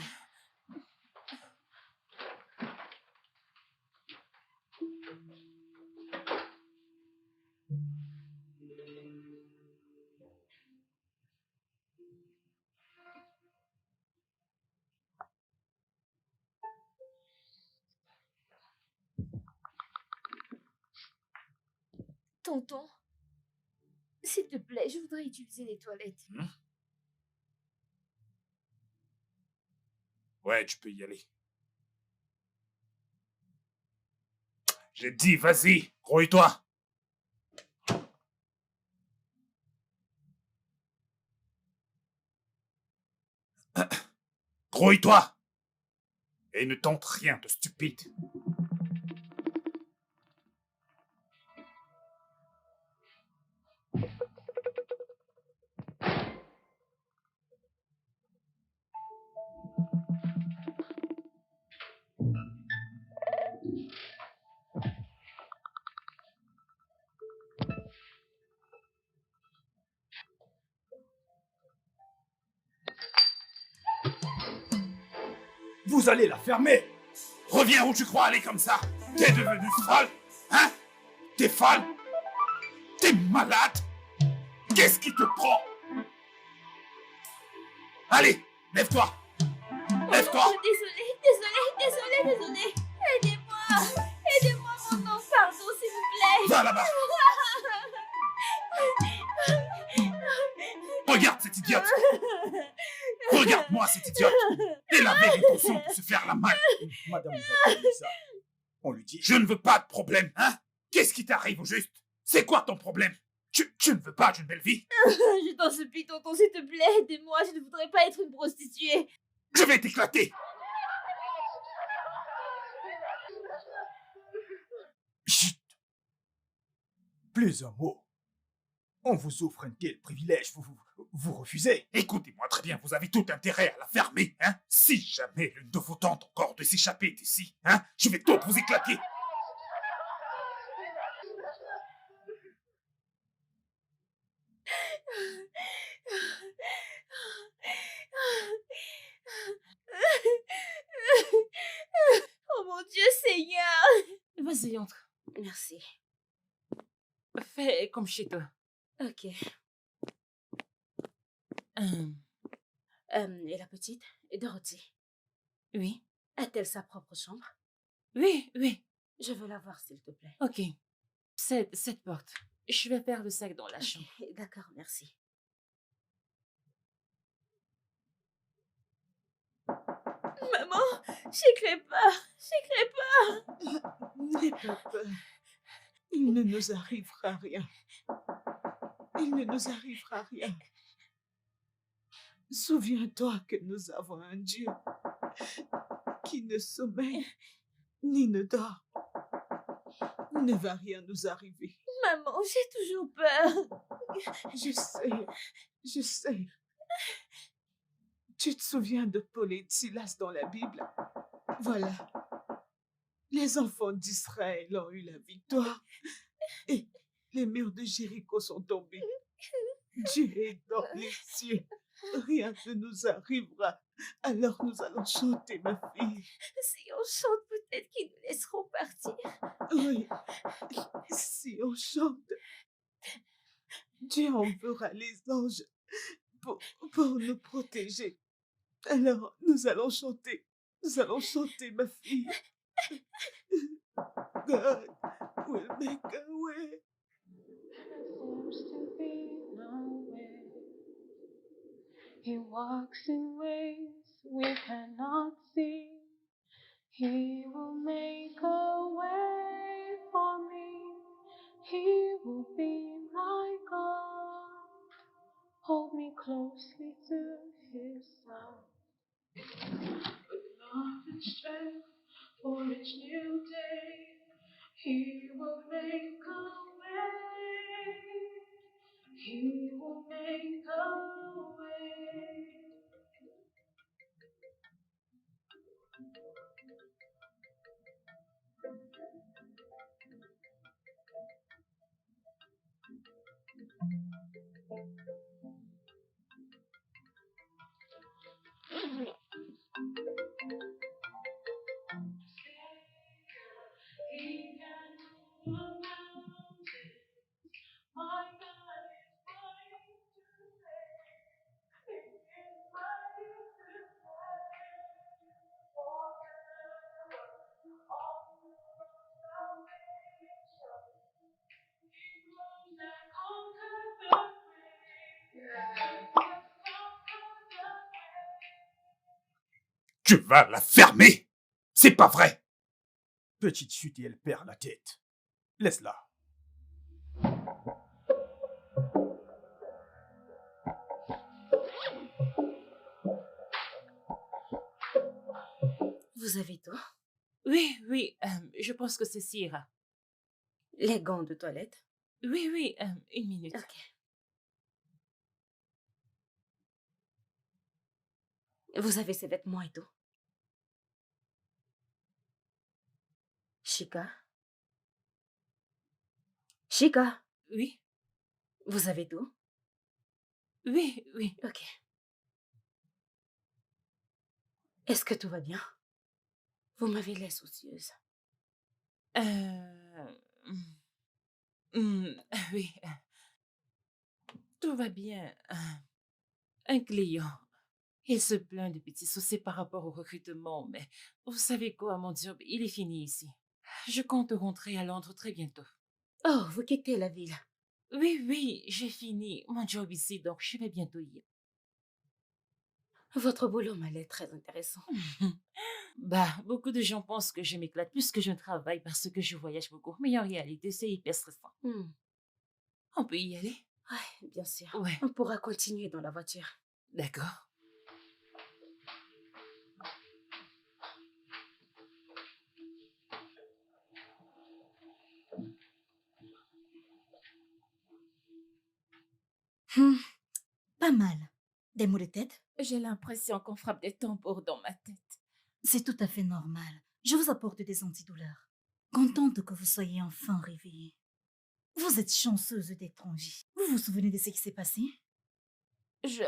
S1: Tonton,
S2: S'il te plaît, je voudrais utiliser les toilettes.
S8: Ouais, tu peux y aller. J'ai dit, vas-y, grouille-toi. Grouille-toi. Et ne tente rien de stupide.
S9: Vous allez la fermer.
S8: Reviens où tu crois aller comme ça. T'es devenue folle, hein? T'es folle? T'es malade? Qu'est-ce qui te prend? Allez, lève-toi. Lève-toi.
S2: Oh, désolée. Aidez-moi, mon nom, pardon, s'il vous plaît.
S8: Va là-bas. Regarde cette idiote. Regarde-moi cette idiote. Elle avait l'intention de se faire la malle.
S9: Madame Lisa, on lui dit...
S8: Je ne veux pas de problème, hein? Qu'est-ce qui t'arrive au juste? C'est quoi ton problème? Tu ne veux pas d'une belle vie?
S2: Je t'en supplie, tonton, s'il te plaît, aidez-moi, je ne voudrais pas être une prostituée.
S8: Je vais t'éclater.
S9: Chut. Plus un mot. On vous offre un tel privilège, vous refusez.
S8: Écoutez-moi très bien, vous avez tout intérêt à la fermer, hein? Si jamais l'une de vous tente encore de s'échapper d'ici, hein? Je vais toutes vous éclater.
S2: Oh mon Dieu, Seigneur!
S3: Vas-y, entre.
S2: Merci.
S3: Fais comme chez toi.
S2: Ok.
S3: Hum,
S2: Et la petite? Dorothy,
S3: oui.
S2: a-t-elle sa propre chambre?
S3: Oui.
S2: Je veux la voir, s'il te plaît.
S3: Ok. Cette porte. Je vais faire le sac dans la chambre.
S2: Ok, d'accord, merci. Maman, j'écris pas.
S10: N'aie pas peur. Il ne nous arrivera rien. Il ne nous arrivera rien. Souviens-toi que nous avons un Dieu qui ne sommeille ni ne dort. Il ne va rien nous arriver.
S2: Maman, j'ai toujours peur.
S10: Je sais. Tu te souviens de Paul et de Silas dans la Bible? Voilà. Les enfants d'Israël ont eu la victoire et les murs de Jéricho sont tombés. Dieu est dans les cieux. Rien ne nous arrivera. Alors nous allons chanter, ma fille.
S2: Si on chante, peut-être qu'ils nous laisseront partir.
S10: Oui. Si on chante, Dieu enverra les anges pour nous protéger. Alors nous allons chanter. Nous allons chanter, ma fille. God will make a way.
S11: Seems to be no way. He walks in ways we cannot see. He will make a way for me. He will be my God. Hold me closely to his side. With love and strength for each new day. He will make a way. He will make a way.
S8: Tu vas la fermer. C'est pas vrai.
S9: Petite chute et elle perd la tête. Laisse-la.
S2: Vous avez tout?
S3: Oui, oui, je pense que ceci ira.
S2: Les gants de toilette?
S3: Oui, oui, une minute.
S2: Ok. Vous avez ses vêtements et tout? Chica? Chica?
S3: Oui,
S2: Vous avez tout?
S3: oui, oui.
S2: Ok. Est-ce que tout va bien? Vous m'avez l'air soucieuse.
S3: Euh, oui, tout va bien. Un client. Il se plaint de petits soucis par rapport au recrutement, mais vous savez quoi, mon job, il est fini ici. Je compte rentrer à Londres très bientôt.
S2: Oh, vous quittez la ville.
S3: Oui, oui, j'ai fini mon job ici, donc je vais bientôt y aller.
S2: Votre boulot m'a l'air très intéressant.
S3: Bah, beaucoup de gens pensent que je m'éclate plus que je ne travaille parce que je voyage beaucoup, mais en réalité, c'est hyper stressant. On peut y aller?
S2: Ouais, bien sûr.
S3: Ouais,
S2: On pourra continuer dans la voiture.
S3: d'accord.
S7: Pas mal. Des maux de tête?
S1: J'ai l'impression qu'on frappe des tambours dans ma tête.
S7: C'est tout à fait normal. Je vous apporte des antidouleurs. Contente que vous soyez enfin réveillée. Vous êtes chanceuse d'être en vie. Vous vous souvenez de ce qui s'est passé?
S1: Je,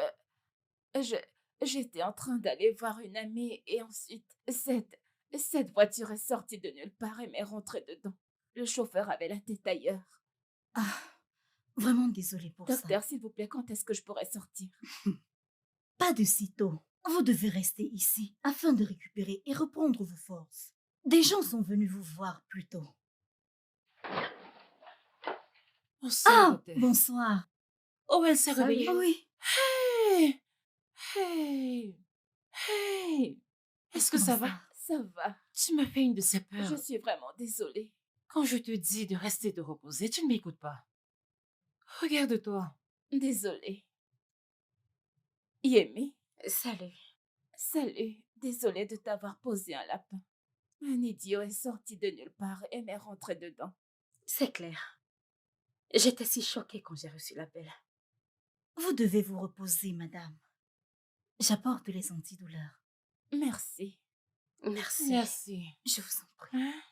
S1: je, j'étais en train d'aller voir une amie et ensuite, cette voiture est sortie de nulle part et m'est rentrée dedans. Le chauffeur avait la tête ailleurs.
S7: Ah, vraiment désolée pour ça.
S1: Docteur, s'il vous plaît, quand est-ce que je pourrais sortir?
S7: Pas de sitôt. Vous devez rester ici afin de récupérer et reprendre vos forces. Des gens sont venus vous voir plus tôt.
S3: Bonsoir, docteur.
S7: Bonsoir.
S3: Oh, elle s'est
S2: Salut.
S3: réveillée.
S7: Oui.
S3: Hey! Hey! Hey! Est-ce que ça va?
S7: Bonsoir.
S1: Ça va.
S3: Tu me fais une de ces peurs.
S1: Je suis vraiment désolée.
S3: Quand je te dis de rester te reposer, tu ne m'écoutes pas. Regarde-toi.
S1: Désolée. Yemi,
S2: Salut.
S1: salut. Désolée de t'avoir posé un lapin. Un idiot est sorti de nulle part et m'est rentré dedans.
S2: C'est clair. J'étais si choquée quand j'ai reçu l'appel.
S7: Vous devez vous reposer, madame. J'apporte les antidouleurs.
S1: Merci.
S2: Merci.
S3: Merci.
S7: Je vous en prie.
S3: Hein?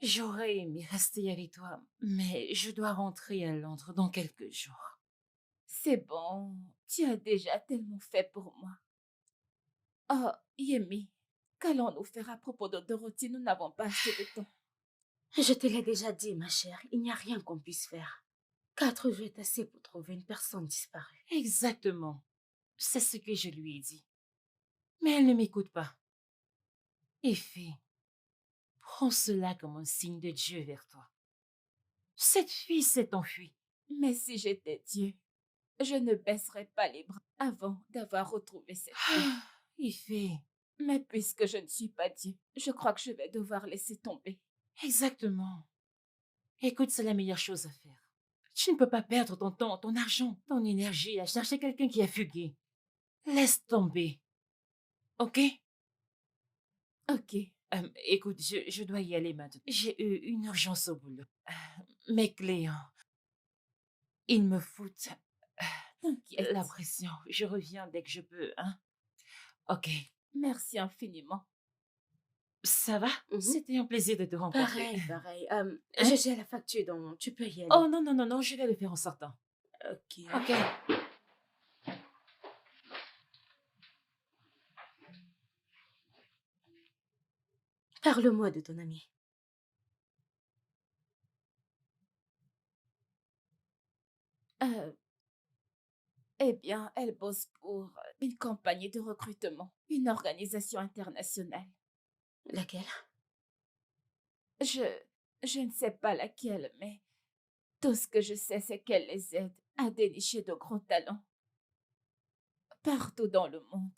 S3: J'aurais aimé rester avec toi, mais je dois rentrer à Londres dans quelques jours.
S1: C'est bon. Tu as déjà tellement fait pour moi. Oh, Yemi, qu'allons-nous faire à propos de Dorothy? Nous n'avons pas assez de temps.
S2: Je te l'ai déjà dit, ma chère, il n'y a rien qu'on puisse faire. 4 jours est assez pour trouver une personne disparue.
S3: Exactement. C'est ce que je lui ai dit. Mais elle ne m'écoute pas. Effie, prends cela comme un signe de Dieu vers toi. Cette fille s'est enfuie.
S1: Mais si j'étais Dieu, je ne baisserais pas les bras avant d'avoir retrouvé cette fille.
S3: Effie,
S1: Mais puisque je ne suis pas Dieu, je crois que je vais devoir laisser tomber.
S3: exactement. Écoute, c'est la meilleure chose à faire. Tu ne peux pas perdre ton temps, ton argent, ton énergie à chercher quelqu'un qui a fugué. Laisse tomber. Ok?
S1: Ok.
S3: Écoute, je dois y aller maintenant. J'ai eu une urgence au boulot. Mes clients, ils me foutent
S1: T'inquiète.
S3: la pression. Je reviens dès que je peux, hein? Ok.
S1: Merci infiniment.
S3: Ça va? C'était un plaisir de te rencontrer.
S2: Pareil. J'ai la facture, donc tu peux y aller.
S3: Oh non, non, non, non, je vais le faire en sortant.
S2: Ok.
S3: Ok.
S2: Parle-moi de ton amie.
S1: Eh bien, elle bosse pour une compagnie de recrutement, une organisation internationale.
S2: Laquelle?
S1: Je ne sais pas laquelle, mais tout ce que je sais, c'est qu'elle les aide à dénicher de gros talents partout dans le monde.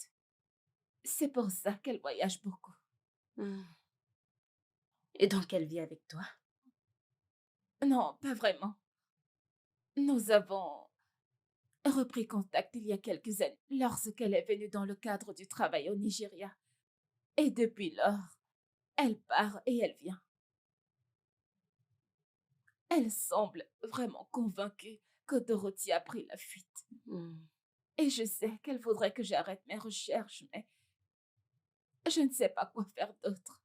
S1: C'est pour ça qu'elle voyage beaucoup.
S2: Et donc elle vit avec toi?
S1: Non, pas vraiment. Nous avons repris contact il y a quelques années lorsqu'elle est venue dans le cadre du travail au Nigeria. Et depuis lors, elle part et elle vient. Elle semble vraiment convaincue que Dorothy a pris la fuite. Et je sais qu'elle voudrait que j'arrête mes recherches, mais je ne sais pas quoi faire d'autre.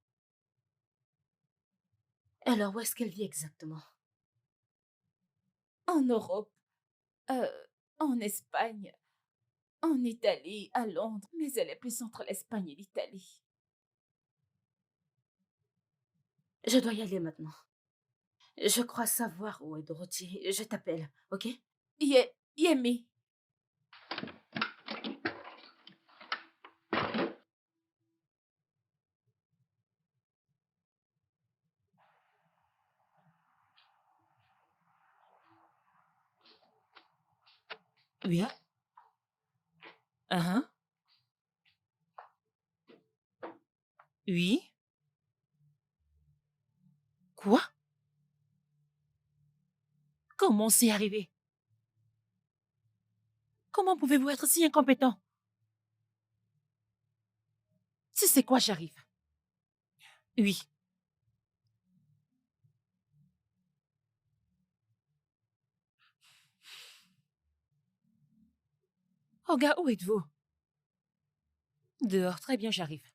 S2: Alors où est-ce qu'elle vit exactement?
S1: En Europe, en Espagne, en Italie, à Londres, mais elle est plus entre l'Espagne et l'Italie.
S2: Je dois y aller maintenant. Je crois savoir où est Dorothy. Je t'appelle, ok?
S1: Yemi.
S3: Oui? Hein? Oui? Quoi? Comment c'est arrivé? Comment pouvez-vous être si incompétent? Tu sais quoi, j'arrive. Oui. Oh gars, où êtes-vous? Dehors, très bien, j'arrive.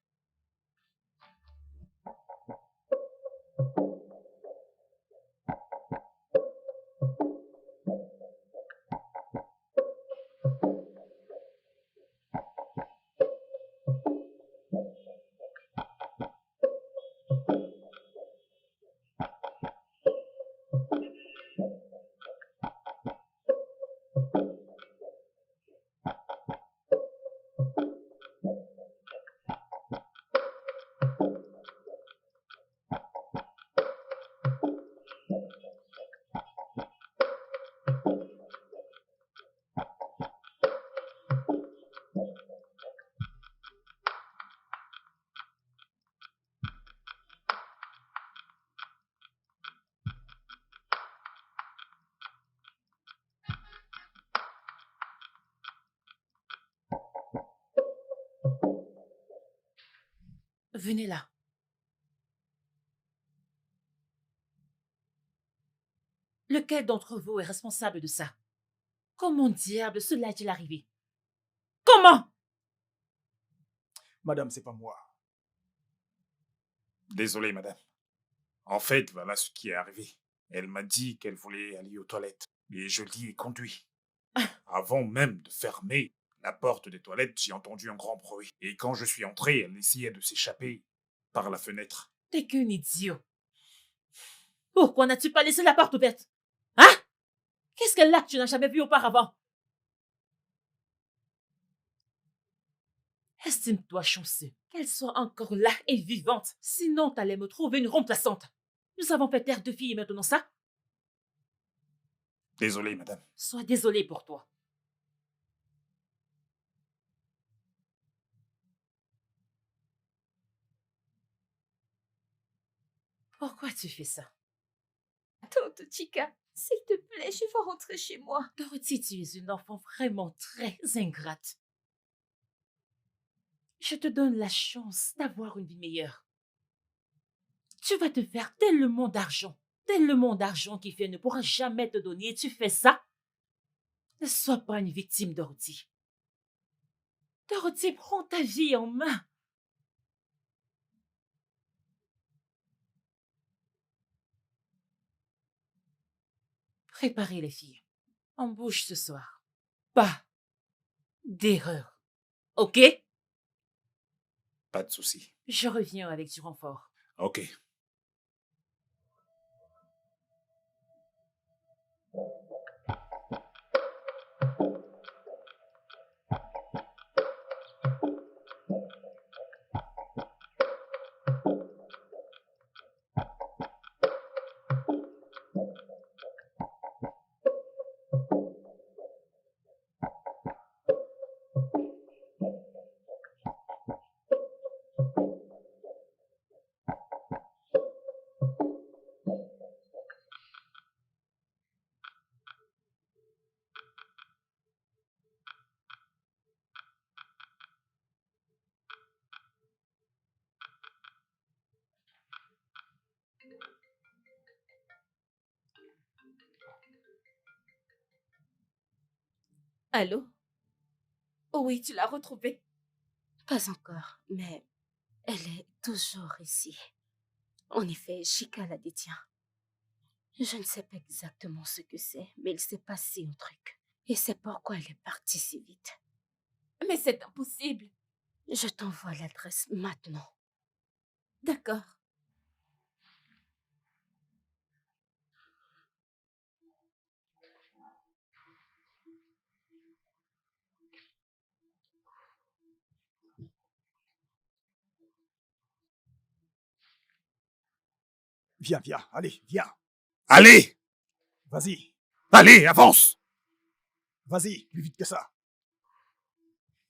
S3: Venez là. Lequel d'entre vous est responsable de ça? Comment diable cela est-il arrivé? Comment?
S9: Madame, c'est pas moi.
S8: Désolé, madame. En fait, voilà ce qui est arrivé. Elle m'a dit qu'elle voulait aller aux toilettes et je l'y ai conduit. Avant même de fermer la porte des toilettes, j'ai entendu un grand bruit. Et quand je suis entré, elle essayait de s'échapper par la fenêtre.
S3: T'es qu'un idiot. Pourquoi n'as-tu pas laissé la porte ouverte? Hein? Qu'est-ce qu'elle a que tu n'as jamais vu auparavant? Estime-toi chanceux qu'elle soit encore là et vivante. Sinon, t'allais me trouver une remplaçante. Nous avons fait taire 2 filles et maintenant ça?
S8: Désolé, madame.
S3: Sois désolé pour toi. Pourquoi tu fais ça?
S1: Tante Chica, s'il te plaît, je veux rentrer chez moi.
S3: Dorothy, tu es une enfant vraiment très ingrate. Je te donne la chance d'avoir une vie meilleure. Tu vas te faire tellement d'argent qui fait ne pourra jamais te donner et tu fais ça? Ne sois pas une victime, Dorothy. Dorothy, prends ta vie en main. Préparez les filles. On bouge ce soir. Pas d'erreur. Ok?
S8: Pas de souci.
S3: Je reviens avec du renfort.
S8: Ok.
S1: Allô? Oui, tu l'as retrouvée.
S2: Pas encore, mais elle est toujours ici. En effet, Chica la détient. Je ne sais pas exactement ce que c'est, mais il s'est passé un truc. Et c'est pourquoi elle est partie si vite.
S1: Mais c'est impossible.
S2: Je t'envoie l'adresse maintenant.
S1: D'accord.
S9: Viens, viens, allez, viens.
S8: Allez!
S9: Vas-y,
S8: Allez, avance!
S9: vas-y, plus vite que ça.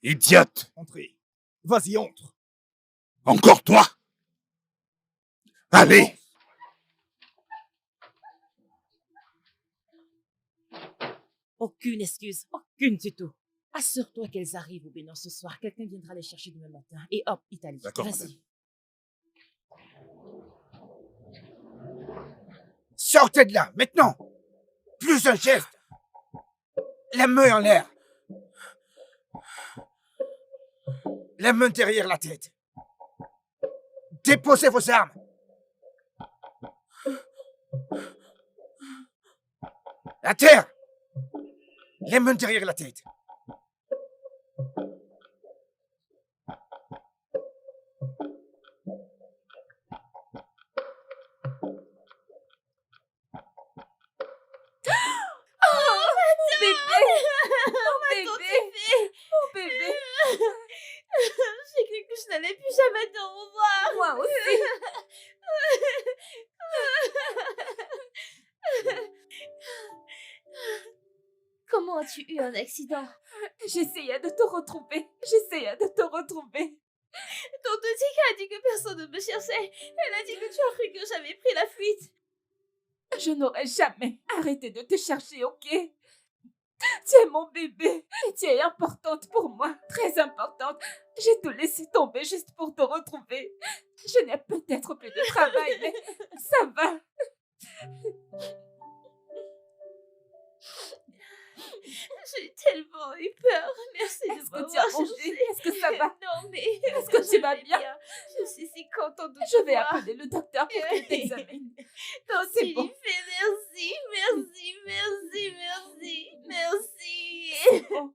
S8: Idiote!
S9: Entrez. Vas-y, entre.
S8: Encore toi! Allez!
S3: Aucune excuse, aucune du tout. Assure-toi qu'elles arrivent au Bénin ce soir. Quelqu'un viendra les chercher demain matin. Et hop, Italie.
S8: D'accord,
S3: Vas-y.
S5: Sortez de là, maintenant. Plus un geste. La main en l'air. La main derrière la tête. Déposez vos armes. À terre. Les mains derrière la tête.
S1: Mon bébé! Mon bébé! Mon bébé!
S2: J'ai cru que je n'allais plus jamais te revoir.
S1: Moi aussi!
S2: Comment as-tu eu un accident?
S1: J'essayais de te retrouver. J'essayais de te retrouver.
S2: Tante Tika a dit que personne ne me cherchait. Elle a dit que tu as cru que j'avais pris la fuite.
S1: Je n'aurais jamais arrêté de te chercher, ok? Tu es mon bébé et tu es importante pour moi, très importante. J'ai tout laissé tomber juste pour te retrouver. Je n'ai peut-être plus de travail, mais ça va.
S2: J'ai tellement eu peur. Merci de
S1: Est-ce que tu as
S2: m'avoir
S1: mangé?
S2: cherché.
S1: Est-ce que ça va?
S2: Non, mais
S1: Est-ce que tu vas bien?
S2: Je suis si contente de te
S1: Je vais
S2: voir.
S1: appeler le docteur pour qu'il t'examine.
S2: Tante
S1: C'est bon.
S2: Jennifer, merci, merci, merci, merci, merci.
S1: C'est bon.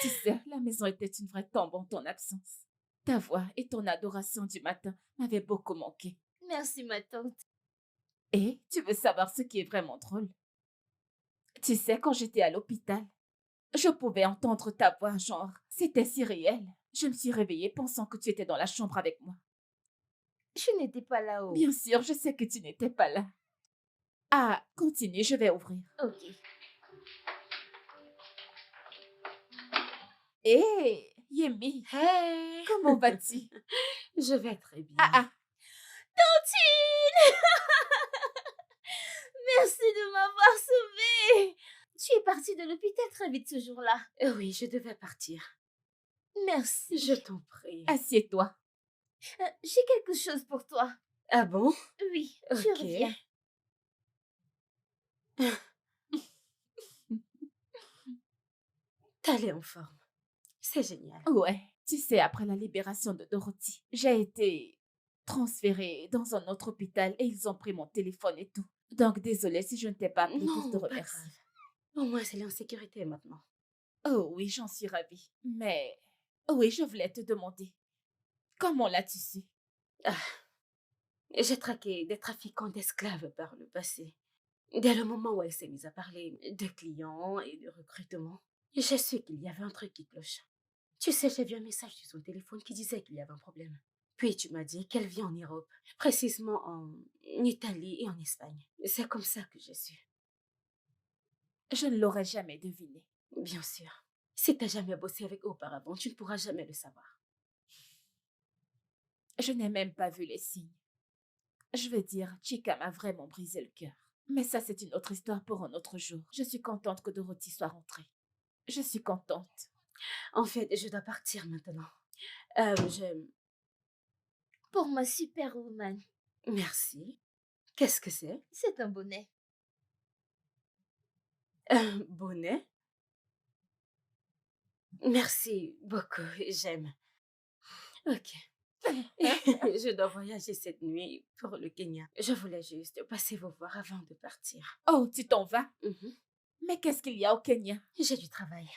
S1: Tu sais, la maison était une vraie tombe en ton absence. Ta voix et ton adoration du matin m'avaient beaucoup manqué.
S2: Merci, ma tante.
S1: Et tu veux savoir ce qui est vraiment drôle? Tu sais, quand j'étais à l'hôpital, je pouvais entendre ta voix, genre, c'était si réel. Je me suis réveillée pensant que tu étais dans la chambre avec moi.
S2: Je n'étais pas là-haut.
S1: Bien sûr, je sais que tu n'étais pas là. Ah, continue, je vais ouvrir.
S2: Ok.
S1: Hé, Yemi,
S2: Hey.
S1: comment vas-tu?
S2: Je vais très bien.
S1: Ah,
S2: Tantine. Merci de m'avoir sauvée. Tu es partie de l'hôpital très vite ce jour-là. Oui, je devais partir. Merci. Je t'en prie.
S1: assieds-toi.
S2: J'ai quelque chose pour toi. Ah bon? Oui, je
S7: Ok.
S2: reviens. T'as l'air en forme. C'est génial.
S1: Ouais, tu sais, après la libération de Dorothy, j'ai été transférée dans un autre hôpital et ils ont pris mon téléphone et tout. Donc, désolée si je ne t'ai pas appelé pour te
S2: Non, pas
S1: remercier.
S2: grave. Au moins, elle est en sécurité maintenant.
S1: Oh oui, j'en suis ravie. Mais, oui, je voulais te demander, comment l'as-tu su?
S2: J'ai traqué des trafiquants d'esclaves par le passé. Dès le moment où elle s'est mise à parler de clients et de recrutement, j'ai su qu'il y avait un truc qui cloche. Tu sais, j'ai vu un message sur son téléphone qui disait qu'il y avait un problème. Puis tu m'as dit qu'elle vit en Europe, précisément en Italie et en Espagne. C'est comme ça que j'ai su.
S1: Je ne l'aurais jamais deviné.
S2: Bien sûr. Si t'as jamais bossé avec eux auparavant, tu ne pourras jamais le savoir.
S1: Je n'ai même pas vu les signes. Je veux dire, Chika m'a vraiment brisé le cœur. Mais ça, c'est une autre histoire pour un autre jour. Je suis contente que Dorothy soit rentrée. Je suis contente.
S2: En fait, je dois partir maintenant. Je...
S12: Pour ma superwoman.
S2: Merci. Qu'est-ce que c'est?
S12: C'est un bonnet.
S2: Un bonnet? Merci beaucoup, j'aime. Ok. Je dois voyager cette nuit pour le Kenya. Je voulais juste passer vous voir avant de partir.
S1: Oh, tu t'en vas?
S2: Mhm.
S1: Mais qu'est-ce qu'il y a au Kenya?
S2: J'ai du travail.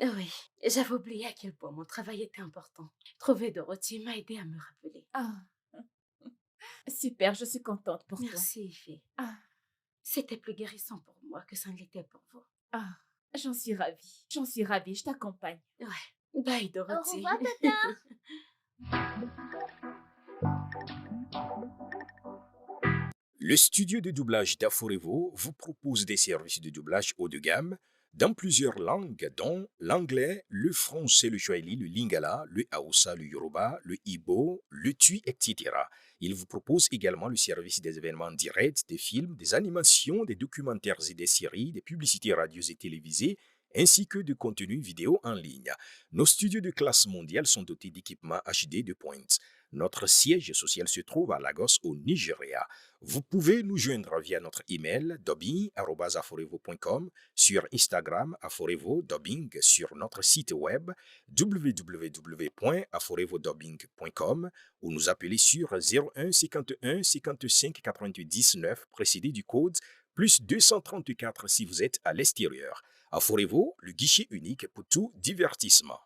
S2: Oui, j'avais oublié à quel point mon travail était important. Trouver Dorothy m'a aidé à me rappeler.
S1: Ah, super, je suis contente pour toi.
S2: Merci, Ify.
S1: Ah,
S2: C'était plus guérissant pour moi que ça ne l'était pour vous.
S1: ah, j'en suis ravie. J'en suis ravie, je t'accompagne.
S2: Ouais. Bye,
S12: Au
S2: Dorothy.
S12: revoir, tata.
S13: Le studio de doublage d'Aforevo vous propose des services de doublage haut de gamme dans plusieurs langues, dont l'anglais, le français, le swahili, le lingala, le hausa, le yoruba, le igbo, le tui, etc. Il vous propose également le service des événements directs, des films, des animations, des documentaires et des séries, des publicités radios et télévisées, ainsi que de contenus vidéo en ligne. Nos studios de classe mondiale sont dotés d'équipements HD de pointe. Notre siège social se trouve à Lagos, au Nigeria. Vous pouvez nous joindre via notre email dubbing@aforevo.com, sur Instagram Aforevo Dubbing, sur notre site web www.aforevodubbing.com ou nous appeler sur 01 51 55 88 19 précédé du code plus 234 si vous êtes à l'extérieur. Aforevo, le guichet unique pour tout divertissement.